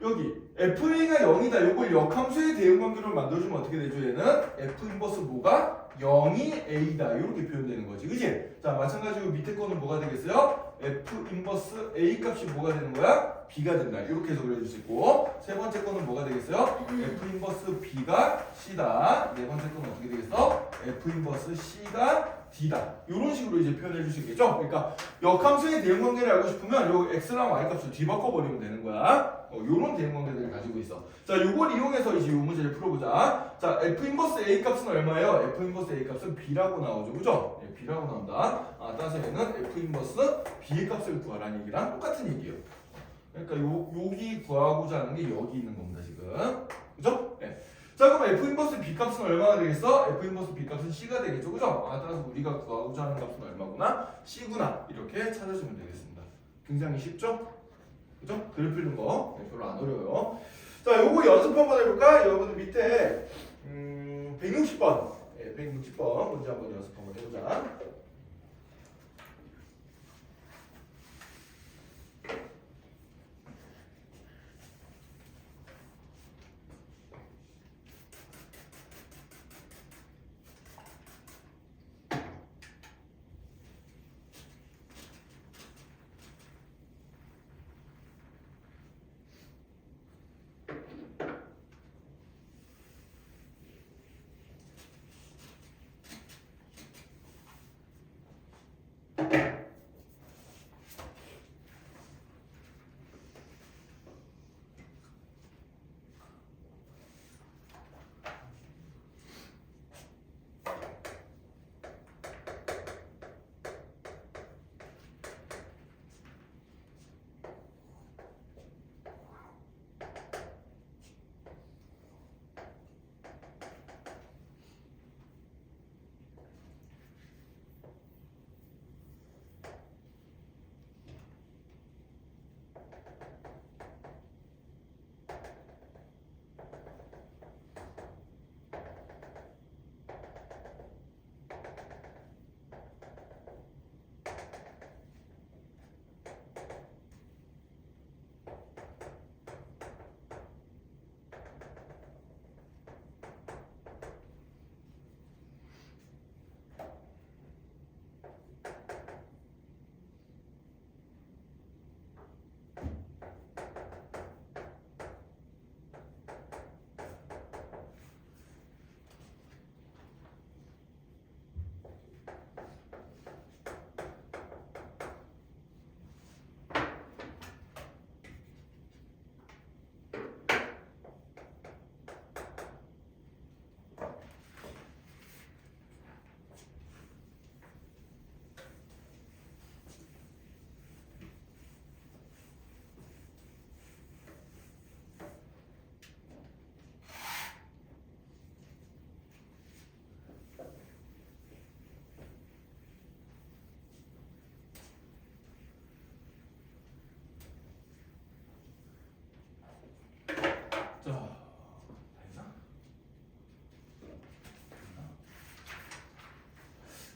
여기 fa가 0이다. 요걸 역함수의 대응관계로 만들어주면 어떻게 되죠? 얘는 f 인버스 뭐가 0이 a다. 이렇게 표현되는 거지, 그치? 자, 마찬가지로 밑에 거는 뭐가 되겠어요? f 인버스 a 값이 뭐가 되는 거야? b가 된다. 이렇게 해서 그려줄 수 있고, 세 번째 거는 뭐가 되겠어요? f 인버스 b가 c다. 네 번째 거는 어떻게 되겠어? f 인버스 c가 d다. 이런 식으로 이제 표현해 줄 수 있겠죠? 그러니까 역함수의 대응 관계를 알고 싶으면 요 x랑 y 값을 뒤바꿔 버리면 되는 거야. 요런 대응 관계들을 가지고 있어. 자, 요걸 이용해서 이제 요 문제를 풀어보자. 자, f 인버스 a 값은 얼마예요? f 인버스 a 값은 b라고 나오죠, 그죠? 네, b라고 나온다. 따라서 얘는 f 인버스 b의 값을 구하라는 얘기랑 똑같은 얘기예요. 그러니까 여기 구하고자 하는 게 여기 있는 겁니다, 지금. 그죠? 네. 자, 그럼 f 인버스 b 값은 얼마나 되겠어? f 인버스 b 값은 c가 되겠죠, 그죠? 따라서 우리가 구하고자 하는 값은 얼마구나? c구나. 이렇게 찾아주면 되겠습니다. 굉장히 쉽죠? 그죠? 그래프 푸는 거 별로 안 어려워요. 자, 요거 연습 한번 해볼까? 여러분들 밑에 160번 160번 문제 한번 연습 한번 해보자.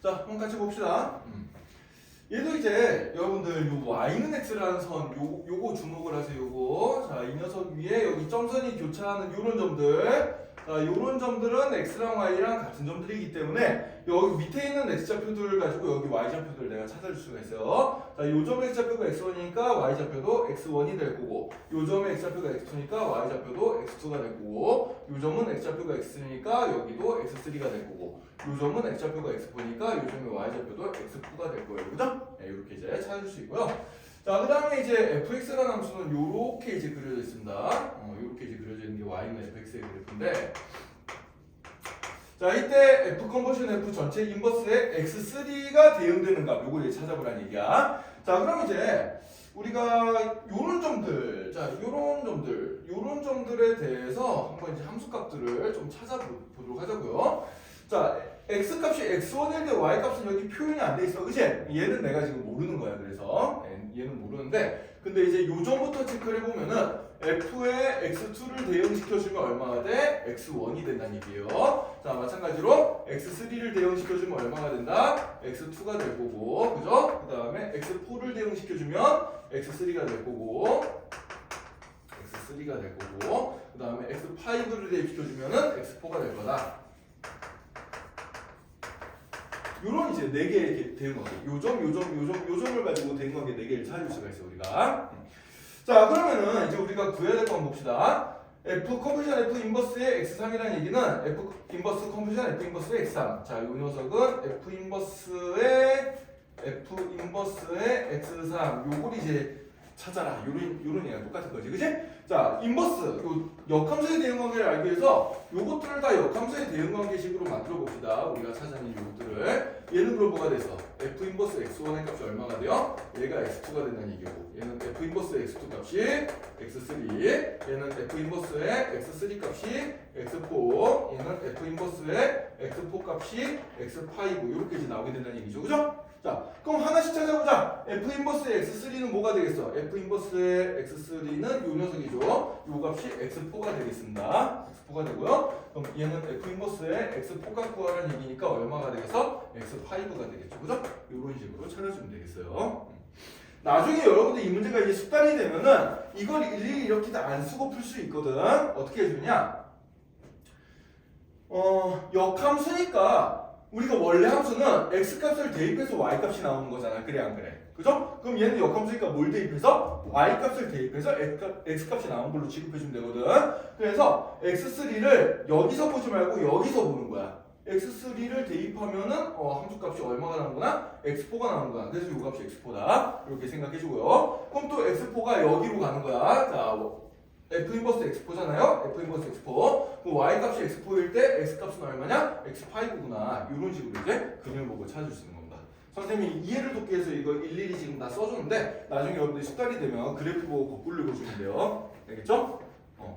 자, 한번 같이 봅시다. 얘도 이제 여러분들 요 y는 x라는 선 요거 주목을 하세요. 요거. 자, 이 녀석 위에 여기 점선이 교차하는 요런 점들. 자, 요런 점들은 x랑 y랑 같은 점들이기 때문에 여기 밑에 있는 x좌표들을 가지고 여기 y좌표들을 내가 찾아줄 수가 있어요. 자, 요 점의 x좌표가 x1이니까 y좌표도 x1이 될 거고, 요 점의 x좌표가 x2니까 y좌표도 x2가 될 거고, 요 점은 x좌표가 x3니까 여기도 x3가 될 거고, 요 점은 x좌표가 x4니까 요 점의 y좌표도 x4가 될 거예요. 그죠? 네, 이렇게 이제 찾을 수 있고요. 자, 그 다음에 이제 fx라는 함수는 요렇게 이제 그려져 있습니다. 요렇게 이제 그려져 있는 게 y는 fx의 그래프인데, 자, 이때 f 컨버션 f 전체 인버스에 x3가 대응되는 값, 요걸 이제 찾아보라는 얘기야. 자, 그럼 이제 우리가 요런 점들, 자, 요런 점들에 대해서 한번 이제 함수값들을 좀 찾아보도록 하자고요. 자, x 값이 x1일 때 y 값은 여기 표현이 안 돼 있어, 그치? 얘는 내가 지금 모르는 거야. 그래서 얘는 모르는데, 근데 이제 요점부터 체크를 해보면은 f에 x2를 대응시켜주면 얼마가 돼? x1이 된다는 얘기예요. 자, 마찬가지로 x3를 대응시켜주면 얼마가 된다? x2가 될 거고, 그죠? 그 다음에 x4를 대응시켜주면 x3가 될 거고, 그 다음에 x5를 대응시켜주면은 x4가 될 거다. 요런 이제 4개 이렇게 대응관계, 요점을 가지고 대응관계 4개를 찾을 수가 있어, 우리가. 자, 그러면은 이제 우리가 구해야 될 거 한번 봅시다. f 컨버전 f 인버스의 x3이라는 얘기는 f 인버스 컨버전 f 인버스의 x3. 자, 요 녀석은 f 인버스의 x3. 요걸 이제 찾아라. 요런 얘기가 똑같은 거지, 그치? 자, 인버스, 요 역함수의 대응관계를 알기 위해서 요것들을 다 역함수의 대응관계식으로 만들어 봅시다. 우리가 찾아낸 요것들을. 얘는 그럼 뭐가 돼서 f 인버스 x1의 값이 얼마가 돼요? 얘가 x2가 된다는 얘기고, 얘는 f 인버스의 x2 값이 x3, 얘는 f 인버스의 x3 값이 x4, 얘는 f 인버스의 x4 값이 x5, 이렇게 이제 나오게 된다는 얘기죠, 그죠? 자, 그럼 하나씩 찾아보자. f 인버스의 x3는 뭐가 되겠어? f 인버스의 x3는 요 녀석이죠. 요 값이 x4가 되겠습니다. x4가 되고요. 그럼 얘는 f 인버스의 x4 값 구하라는 얘기니까 얼마가 되겠어? x5가 되겠죠. 그죠? 요런 식으로 찾아주면 되겠어요. 나중에 여러분들 이 문제가 이제 숙달이 되면은 이걸 일일이 이렇게 다 안 쓰고 풀 수 있거든. 어떻게 해주냐? 역함수니까 우리가 원래 함수는 x값을 대입해서 y값이 나오는 거잖아. 그래 안 그래? 그죠? 그럼 얘는 역함수니까 뭘 대입해서? y값을 대입해서 x값이 나온 걸로 취급해주면 되거든. 그래서 x3를 여기서 보지 말고 여기서 보는 거야. x3를 대입하면은 함수값이 얼마가 나오는구나? x4가 나오는구나. 그래서 요 값이 x4다. 이렇게 생각해주고요. 그럼 또 x4가 여기로 가는 거야. 자, f 인버스 x4잖아요. f 인버스 x4. 그럼 y 값이 x4일 때 x 값은 얼마냐? x5구나. 이런 식으로 이제 그림을 보고 찾을 수 있는 겁니다. 선생님이 이해를 돕기 위해서 이거 일일이 지금 다 써줬는데 나중에 여러분들이 숙달이 되면 그래프 보고 거꾸로 읽어주면 돼요. 알겠죠?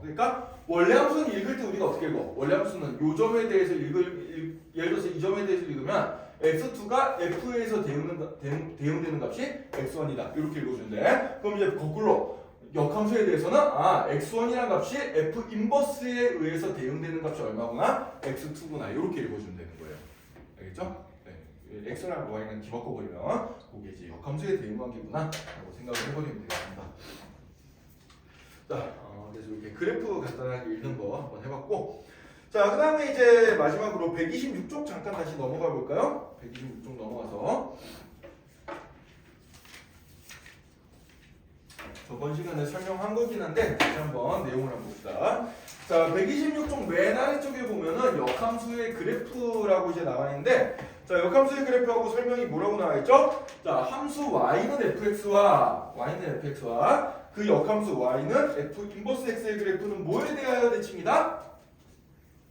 그러니까 원래 함수는 읽을 때 우리가 어떻게 읽어? 원래 함수는 요 점에 대해서 예를 들어서 이 점에 대해서 읽으면 x2가 f에서 대응되는 값이 x1이다. 이렇게 읽어주는데 그럼 이제 거꾸로 역함수에 대해서는 x1이라는 값이 f 인버스에 의해서 대응되는 값이 얼마구나? x2구나. 이렇게 읽어주면 되는 거예요. 알겠죠? 네. x랑 y는 뒤바꿔버리면 그게 이제 역함수의 대응관계구나 라고 생각을 해버리면 되겠습니다. 자, 그래서 이렇게 그래프 간단하게 읽는 거 한번 해봤고, 자, 그 다음에 이제 마지막으로 126쪽 잠깐 다시 넘어가 볼까요? 126쪽 넘어가서 저번 시간에 설명한 거긴 한데 다시 한번 내용을 한번 봅시다. 자, 126쪽 맨 아래쪽에 보면은 역함수의 그래프라고 이제 나와 있는데, 자, 역함수의 그래프하고 설명이 뭐라고 나와 있죠? 자, 함수 y는 fx와 그 역함수 y는 f 인버스 x의 그래프는 뭐에 대하여 대칭이다?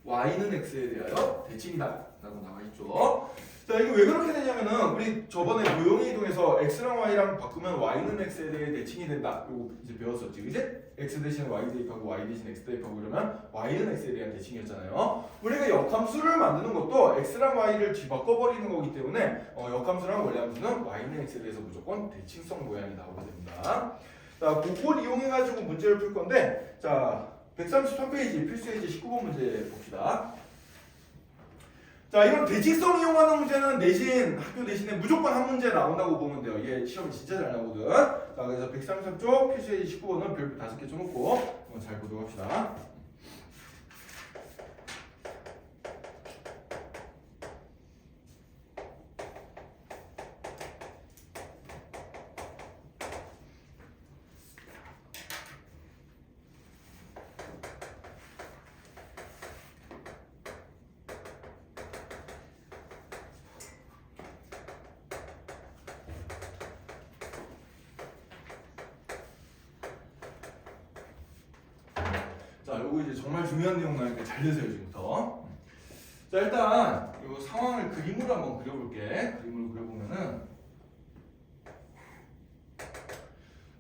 y는 x에 대하여 대칭이다 라고 나와 있죠. 자, 이거 왜 그렇게 되냐면은 우리 저번에 모형의 이동에서 x랑 y랑 바꾸면 y는 x에 대해 대칭이 된다. 이거 이제 배웠었지, 그지? x 대신 y 대입하고 y 대신 x 대입하고 그러면 y는 x에 대한 대칭이었잖아요. 우리가 역함수를 만드는 것도 x랑 y를 뒤바꿔버리는 거기 때문에 역함수랑 원래 함수는 y는 x에 대해서 무조건 대칭성 모양이 나오게 됩니다. 자, 그걸 이용해가지고 문제를 풀 건데, 자, 133페이지 필수 예제 19번 문제 봅시다. 자, 이런 대칭성 이용하는 문제는 내신 학교 내신에 무조건 한 문제 나온다고 보면 돼요. 얘 시험이 진짜 잘 나오거든. 자, 그래서 133쪽 필수예제 19번은 별표 5개 쳐놓고 한번 잘 보도록 합시다. 자, 요거 이제 정말 중요한 내용 나니까 잘 되세요, 지금부터. 자, 일단 요 상황을 그림으로 한번 그려볼게. 그림으로 그려보면은,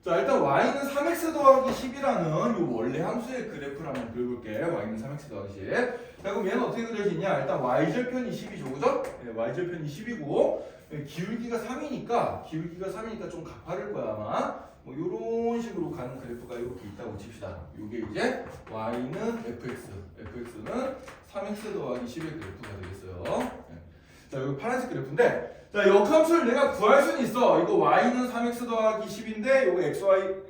자, 일단 y는 3x 더하기 10이라는 요 원래 함수의 그래프를 한번 그려볼게. y는 3x 더하기 10. 자, 그럼 얘는 어떻게 그려지냐? 일단 y절편이 10이죠, 그죠? 네, y절편이 10이고 기울기가 3이니까 좀 가파를 거야 아마. 뭐 이런 식으로 가는 그래프가 이렇게 있다고 칩시다. 이게 이제 y는 fx는 3x 더하기 10의 그래프가 되겠어요. 네. 자, 여기 파란색 그래프인데, 자, 역함수를 내가 구할 수는 있어. 이거 y는 3x 더하기 10인데 이거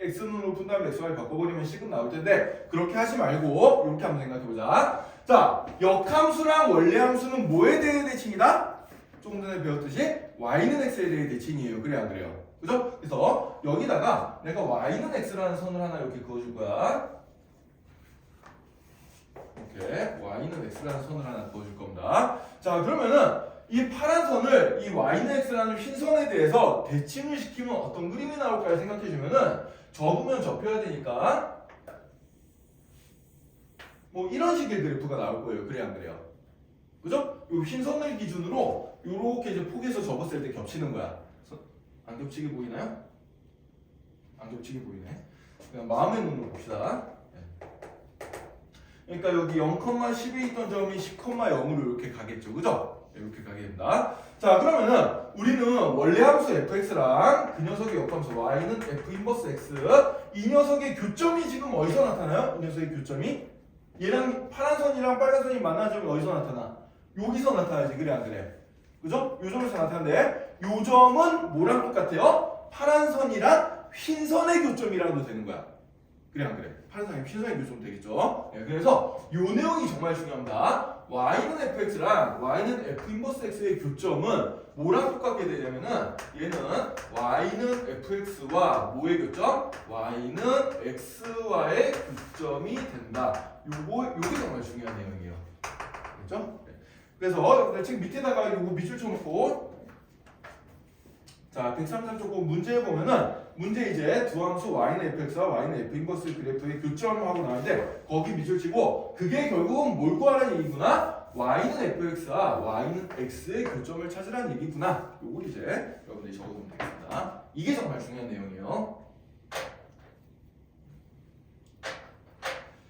x는 푼 다음에 xy 바꿔버리면 식은 나올 텐데 그렇게 하지 말고 이렇게 한번 생각해보자. 자, 역함수랑 원래 함수는 뭐에 대해 대칭이다? 조금 전에 배웠듯이 y는 x에 대해 대칭이에요. 그래 안 그래요? 그죠? 그래서 여기다가 내가 y는 x라는 선을 하나 이렇게 그어줄 거야. 이렇게 y는 x라는 선을 하나 그어줄 겁니다. 자, 그러면은 이 파란 선을 이 y는 x라는 흰 선에 대해서 대칭을 시키면 어떤 그림이 나올까요? 생각해주면은 접으면 접혀야 되니까 뭐 이런 식의 그래프가 나올 거예요. 그래 안 그래요? 그죠? 이 흰 선을 기준으로 이렇게 이제 폭에서 접었을 때 겹치는 거야. 안 겹치게 보이나요? 안 겹치게 보이네. 그냥 마음의 눈으로 봅시다. 그러니까 여기 0,10에 있던 점이 10,0으로 이렇게 가겠죠, 그죠? 이렇게 가게 된다. 자, 그러면은 우리는 원래 함수 fx랑 그 녀석의 역함수 y는 f 인버스 x, 이 녀석의 교점이 지금 어디서 나타나요? 이 녀석의 교점이 얘랑 파란 선이랑 빨간 선이 만나는 점이 어디서 나타나? 여기서 나타나지, 그래 안 그래? 그죠? 요 점에서 나타나는데 요 점은 뭐랑 똑같아요? 파란 선이랑 흰 선의 교점이랑도 되는 거야. 그래 안 그래? 파란 선이랑 흰 선의 교점 되겠죠? 네, 그래서 요 내용이 정말 중요합니다. y는 fx랑 y는 f 인버스 x의 교점은 뭐랑 똑같게 되냐면은 얘는 y는 fx와 뭐의 교점? y는 x와의 교점이 된다. 요게 정말 중요한 내용이에요. 그렇죠? 그래서 지금 밑에다가 이거 밑줄 쳐놓고, 자, 133쪽 문제에 보면은 문제 이제 두 함수 y는 fx와 y는 f 인버스 그래프의 교점하고 나오는데 거기 밑줄 치고 그게 결국은 뭘 구하라는 얘기구나? y는 fx와 y는 x의 교점을 찾으라는 얘기구나. 요걸 이제 여러분들이 적어두면 되겠습니다. 이게 정말 중요한 내용이에요.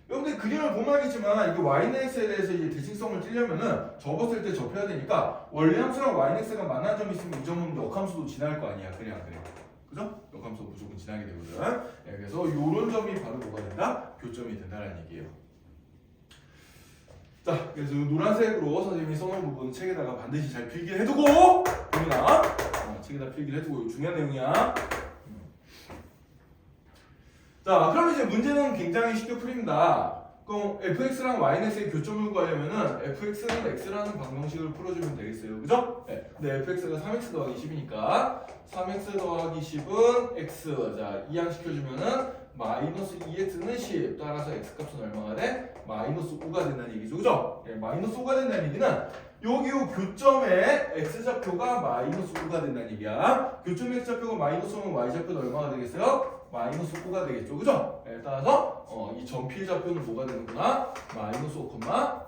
여러분들 그림을 보면 알겠지만 이게 y는 x에 대해서 이제 대칭성을 띄려면은 접었을 때 접혀야 되니까 원래 함수랑 y는 x가 만난 점이 있으면 이 점은 역함수도 지나갈 거 아니야. 그래 안 그래? 그죠? 역함수 무조건 지나게 되거든. 네, 그래서 요런 점이 바로 뭐가 된다? 교점이 된다는 얘기예요. 자, 그래서 노란색으로 선생님이 써놓은 부분 책에다가 반드시 잘 필기를 해두고, 보이나? 책에다 필기를 해두고 중요한 내용이야. 자, 그럼 이제 문제는 굉장히 쉽게 풀립니다. 그럼 fx랑 yx의 교점을 구하려면은 fx는 x라는 방정식을 풀어주면 되겠어요. 그죠? 네. 근데 fx가 3x 더하기 10이니까 3x 더하기 10은 x. 자, 이항시켜주면은 마이너스 2x는 10. 따라서 x값은 얼마가 돼? 마이너스 5가 된다는 얘기죠. 그죠? 네, 마이너스 5가 된다는 얘기는 여기 요 교점의 x좌표가 마이너스 5가 된다는 얘기야. 교점의 x좌표가 마이너스 5면 y좌표는 얼마가 되겠어요? 마이너스 5가 되겠죠. 그죠? 네, 따라서 이 점필 좌표는 뭐가 되는구나? 마이너스 5,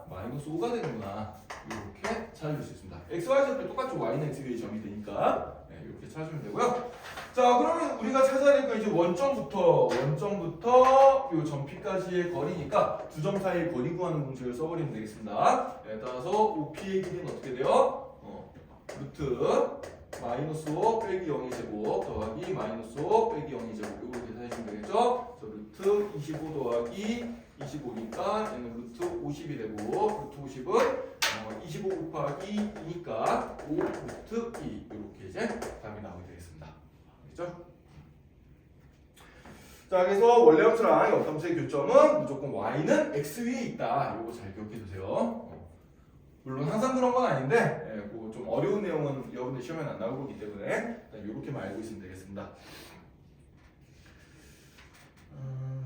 마이너스 5가 되는구나. 이렇게 찾아줄 수 있습니다. x, y 좌표 똑같죠. y는 x의 점이 되니까. 네, 이렇게 찾으면 되고요. 자, 그러면 우리가 찾아야 될 건 이제 원점부터 이 점피까지의 거리니까 두 점 사이의 거리 구하는 공식을 써버리면 되겠습니다. 네, 따라서 OP의 길이는 어떻게 돼요? 루트 마이너스 5 빼기 0의 제곱 더하기 마이너스 5 빼기 0의 제곱 이거 계산해주면 되겠죠? 저 루트 25 더하기 25니까 얘는 루트 50이 되고 루트 50은 25 곱하기 2니까 5 루트 2 이렇게 이제 답이 나오게 되겠습니다. 알겠죠? 자, 그래서 원래 함수랑 역함수의 교점은 무조건 y는 x 위에 있다. 이거 잘 기억해 두세요. 물론 항상 그런 건 아닌데, 예, 좀 어려운 내용은 여러분들 시험에 안 나올 거기 때문에 이렇게만 알고 있으면 되겠습니다.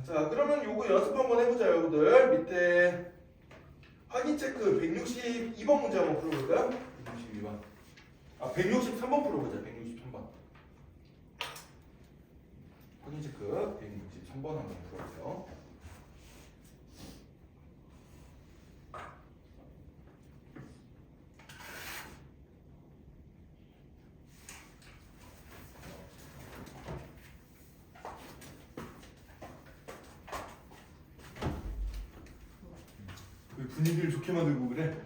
자, 그러면 요거 연습 한번 해보자, 여러분들. 밑에 확인 체크 162번 문제 한번 풀어볼까요? 162번. 163번 풀어보자. 163번. 확인 체크 163번 한번 풀어보세요. 왜 분위기를 좋게 만들고 그래?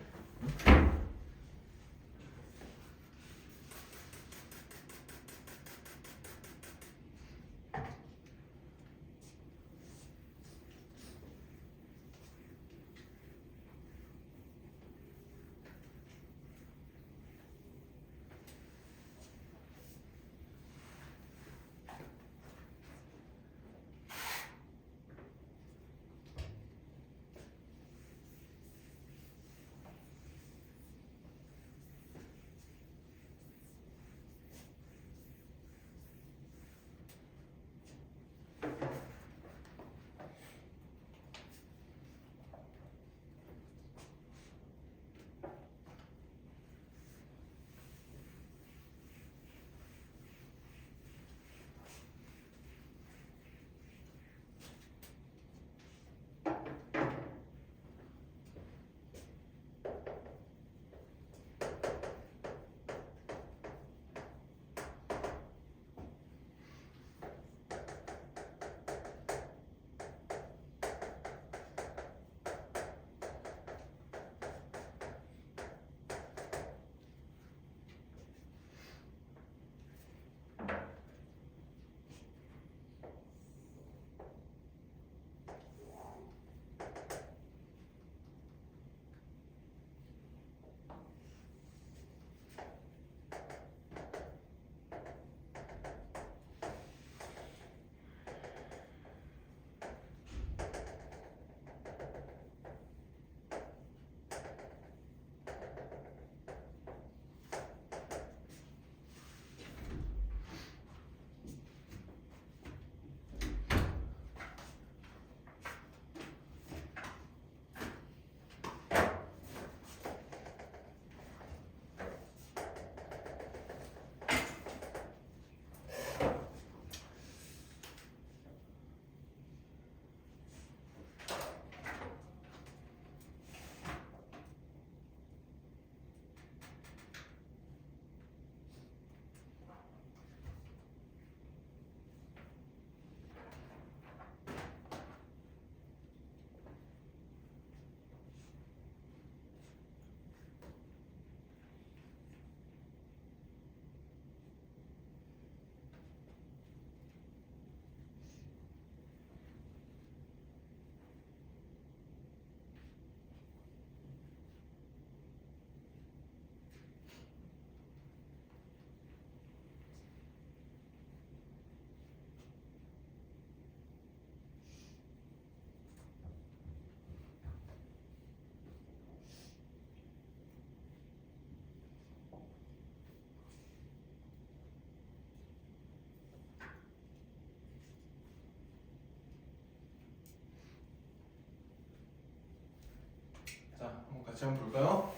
같이 한번 볼까요?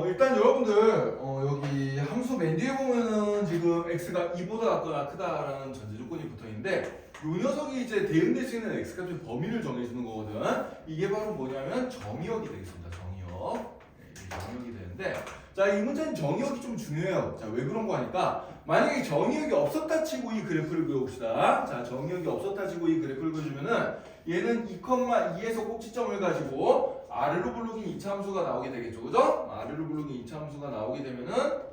일단 여러분들 여기 함수 맨 뒤에 보면은 지금 x가 2보다 작거나 크다라는 전제 조건이 붙어 있는데 이 녀석이 이제 대응될 수 있는 x 값의 범위를 정해주는 거거든. 이게 바로 뭐냐면 정의역이 되겠습니다. 정의역. 네, 이게 정의역이 되는데 자, 이 문제는 정의역이 좀 중요해요. 자, 왜 그런 거 하니까 만약에 정의역이 없었다 치고 이 그래프를 그려봅시다. 자, 정의역이 없었다 치고 이 그래프를 그려주면은 얘는 2,2에서 꼭지점을 가지고 아래로 불룩인 2차 함수가 나오게 되겠죠. 그죠? 아래로 불룩인 2차 함수가 나오게 되면은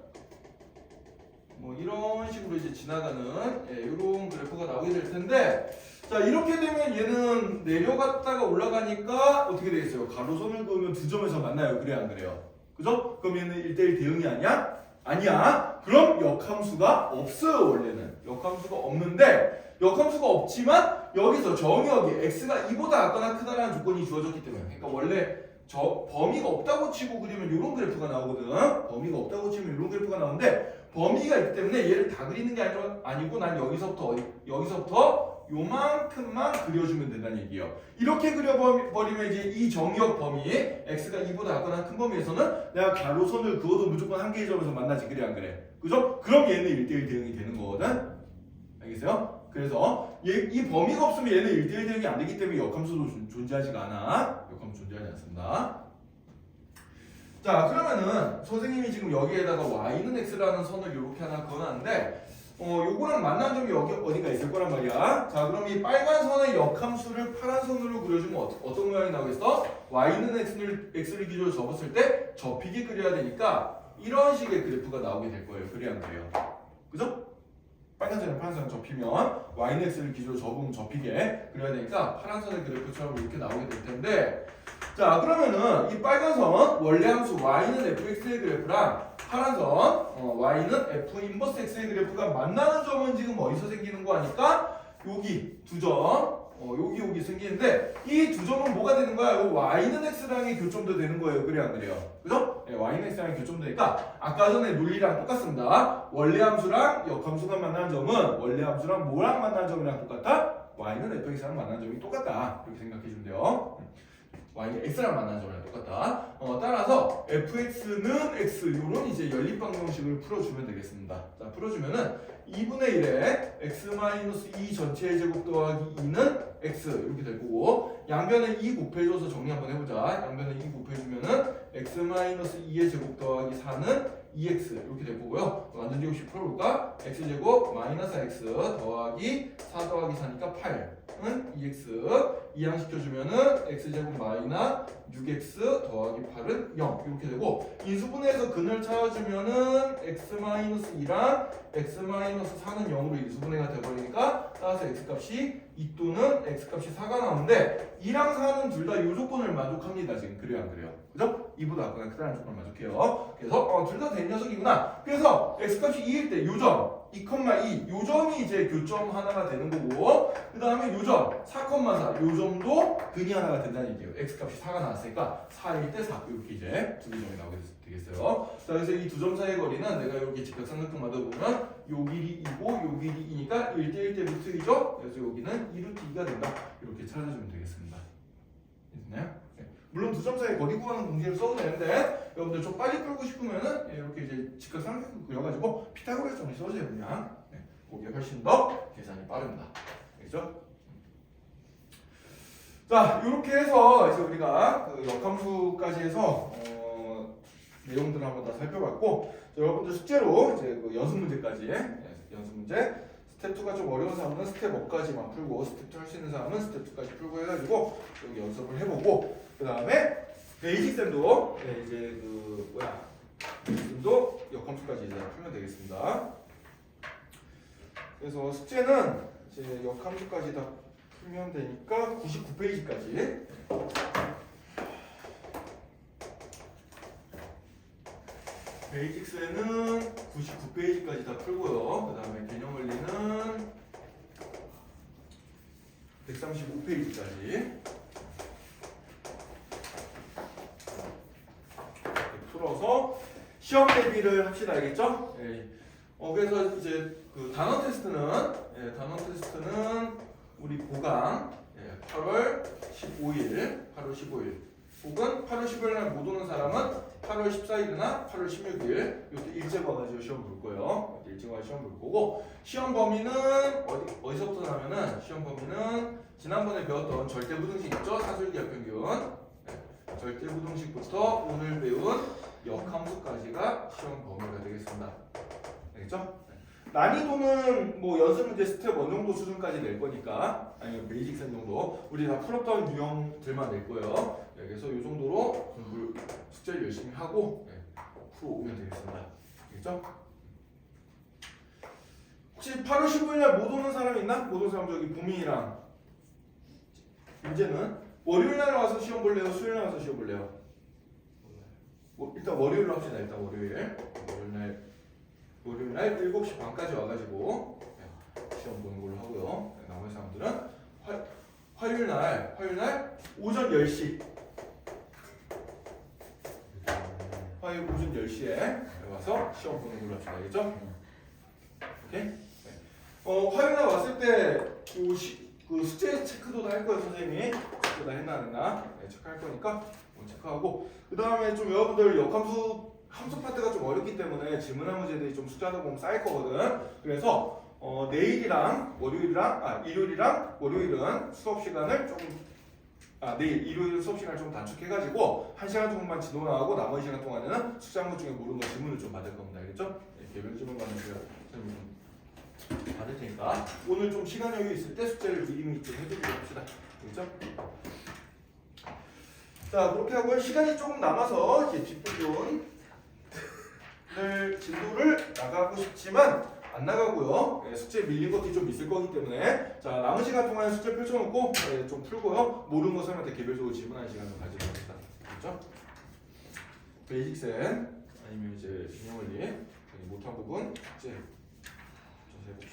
뭐 이런 식으로 이제 지나가는 이런 그래프가 나오게 될 텐데 자 이렇게 되면 얘는 내려갔다가 올라가니까 어떻게 되겠어요? 가로선을 그으면 두 점에서 만나요. 그래 안 그래요? 그죠? 그럼 얘는 1대1 대응이 아니야? 아니야. 그럼 역함수가 없어요. 원래는 역함수가 없는데 역함수가 없지만 여기서 정의역이 x가 2보다 작거나 크다라는 조건이 주어졌기 때문에 그러니까 원래 저 범위가 없다고 치고 그리면 이런 그래프가 나오거든. 범위가 없다고 치면 이런 그래프가 나오는데 범위가 있기 때문에 얘를 다 그리는 게 아니고 난 여기서부터 요만큼만 그려주면 된다는 얘기예요. 이렇게 그려버리면 이제 이 정의역 범위 x가 2보다 작거나 큰 범위에서는 내가 가로선을 그어도 무조건 한 개의 점에서 만나지. 그래 안 그래? 그죠? 그럼 얘는 1대1 대응이 되는 거거든. 알겠어요? 그래서 이 범위가 없으면 얘는 1대1 대응이 안 되기 때문에 역함수도 존재하지가 않아. 역함수 존재하지 않습니다. 자 그러면은 선생님이 지금 여기에다가 y는 x라는 선을 이렇게 하나 그어놨는데 요거랑 만난 점이 여기 어디가 있을 거란 말이야. 자 그럼 이 빨간 선의 역함수를 파란 선으로 그려주면 어떤 모양이 나오겠어? y는 x를 기준으로 접었을 때 접히게 그려야 되니까 이런 식의 그래프가 나오게 될 거예요. 그래야 안 돼요. 그죠? 빨간 선이랑 파란 선을 접히면 y는 x를 기준으로 접으면 접히게 그려야 되니까 파란 선의 그래프처럼 이렇게 나오게 될 텐데 자 그러면은 이 빨간 선 원래 함수 y는 fx의 그래프랑 파란 선 y는 f 인버스 x의 그래프가 만나는 점은 지금 어디서 생기는 거 아니까 여기 두 점 여기 생기는데 이 두 점은 뭐가 되는 거야? 요 y는 x랑의 교점도 되는 거예요. 그래 안 그래요? 그죠? 네, y는 x랑의 교점도 되니까 아까 전에 논리랑 똑같습니다. 원래 함수랑 역함수가 만나는 점은 원래 함수랑 뭐랑 만나는 점이랑 똑같다? y는 fx랑 만나는 점이 똑같다. 이렇게 생각해 주면 돼요. y는 x랑 만나는 점이랑 똑같다. 따라서 fx는 x 요런 이제 연립방정식을 풀어주면 되겠습니다. 자 풀어주면은 2분의 1에 x-2 전체의 제곱 더하기 2는 x 이렇게 될 거고 양변에 2 곱해줘서 정리 한번 해보자. 양변에 2 곱해주면은 x-2의 제곱 더하기 4는 2x 이렇게 될 거고요. 완전 제곱식 풀어볼까? x제곱 마이너스 x 더하기 4 더하기 4니까 8은 2x 이항시켜주면은 x제곱 마이너스 6x 더하기 8은 0 이렇게 되고 인수분해해서 근을 찾아주면은 x-2랑 x-4는 0으로 인수분해가 돼버리니까 따라서 x값이 2 또는 x값이 4가 나오는데 2랑 4는 둘 다 이 조건을 만족합니다. 지금 그래요 안 그래요? 그죠? 2보다 작거나 크다는 조건을 만족해요. 그래서 둘 다 된 녀석이구나. 그래서 x값이 2일 때 요점 2,2 요점이 이제 교점 하나가 되는 거고 그 다음에 요점 4,4 요점도 근이 하나가 된다는 얘기예요. x값이 4가 나왔으니까 4일 때 4 이렇게 이제 두 점이 나오게 되겠어요. 자 그래서 이 두 점 사이의 거리는 내가 이렇게 직각삼각형마다 보면 요 길이 2고 요 길이 2니까 1대1 대 루트 2죠. 그래서 여기는 2루트 2가 된다. 이렇게 찾아주면 되겠습니다. 됐나요? 네. 물론 두 점 사이 거리 구하는 공식을 써도 되는데 여러분들 좀 빨리 풀고 싶으면은 이렇게 이제 직각삼각형 그려가지고 피타고라스 정리 써주세요 그냥. 네. 그게 훨씬 더 계산이 빠릅니다. 알겠죠? 자 이렇게 해서 이제 우리가 그 역함수까지 해서 내용들을 한번 다 살펴봤고 여러분들 숙제로 이제 그 연습 문제까지 연습 문제 스텝 2가 좀 어려운 사람은 스텝 1까지만 풀고 스텝 2 할 수 있는 사람은 스텝 2까지 풀고 해가지고 여기 연습을 해보고 그 다음에 베이직 쌤도 이제 그 쌤도 역함수까지 이제 풀면 되겠습니다. 그래서 숙제는 이제 역함수까지 다 풀면 되니까 99페이지까지. 베이직스에는 99페이지까지 다 풀고요. 그 다음에 개념 원리는 135페이지까지 풀어서 시험 대비를 합시다. 알겠죠? 네. 그래서 이제 그 단원 테스트는 우리 보강 8월 15일 혹은 8월 15일 날 못 오는 사람은 8월 14일이나 8월 16일 이렇게 일찍 와가지고 시험 볼 거예요. 일찍 와서 시험 볼 거고 시험 범위는 어디서부터 나면은 시험 범위는 지난번에 배웠던 절대부등식 있죠? 사술기하평균 절대부등식부터 오늘 배운 역함수까지가 시험 범위가 되겠습니다. 알겠죠? 난이도는 뭐 연습 문제 스텝 1 정도 수준까지 낼 거니까 아니면 베이직 쌤 정도 우리 다 풀었던 유형들만 낼 거예요. 그래서 이 정도로 공부 숙제를 열심히 하고 풀어오면 되겠습니다. 알겠죠? 혹시 8월 15일 날 못 오는 사람 있나? 못 오는 사람 저기 보민이랑 문제는 월요일 날 와서 시험 볼래요? 수요일 날 와서 시험 볼래요? 일단 월요일로 합시다. 일단 월요일 날 7시 반까지 와가지고 시험 보는 걸로 하고요. 나머지 사람들은 화요일 날 오전 10시 화요일 오전 10시에 와서 시험 보는 걸로 합시다. 알겠죠? 오케이? 화요일 날 왔을 때 그 숙제 체크도 다 할 거예요. 선생님이 체크 다 했나 안 했나 체크할 거니까 체크하고, 그 다음에 좀 여러분들 함수 파트가 좀 어렵기 때문에 질문한 문제들이 좀 숙제하다 보면 쌓일 거거든. 그래서 내일이랑 일요일이랑 월요일은 수업 시간을 조금 내일 일요일 수업 시간을 좀 단축해가지고 1시간 정도만 지도 나가고 나머지 시간 동안에는 숙제 한 것 중에 모르는 거 질문을 좀 받을 겁니다. 알겠죠? 개별 질문 받는 거 선생님 좀 받을 테니까 오늘 좀 시간 여유 있을 때 숙제를 미리 좀 해드리도록 합시다. 알겠죠? 자, 그렇게 하고 시간이 조금 남아서 이제 뒷부분을 진도를 나가고 싶지만 안 나가고요. 숙제 밀린 것들이 좀 있을 거기 때문에 자, 남은 시간 동안에 숙제 펼쳐놓고 좀 풀고요. 모르는 거 선생님한테 개별적으로 질문하는 시간을 가지도록 합시다. 그렇죠? 베이직센 아니면 이제 균형원리 못한 부분 숙제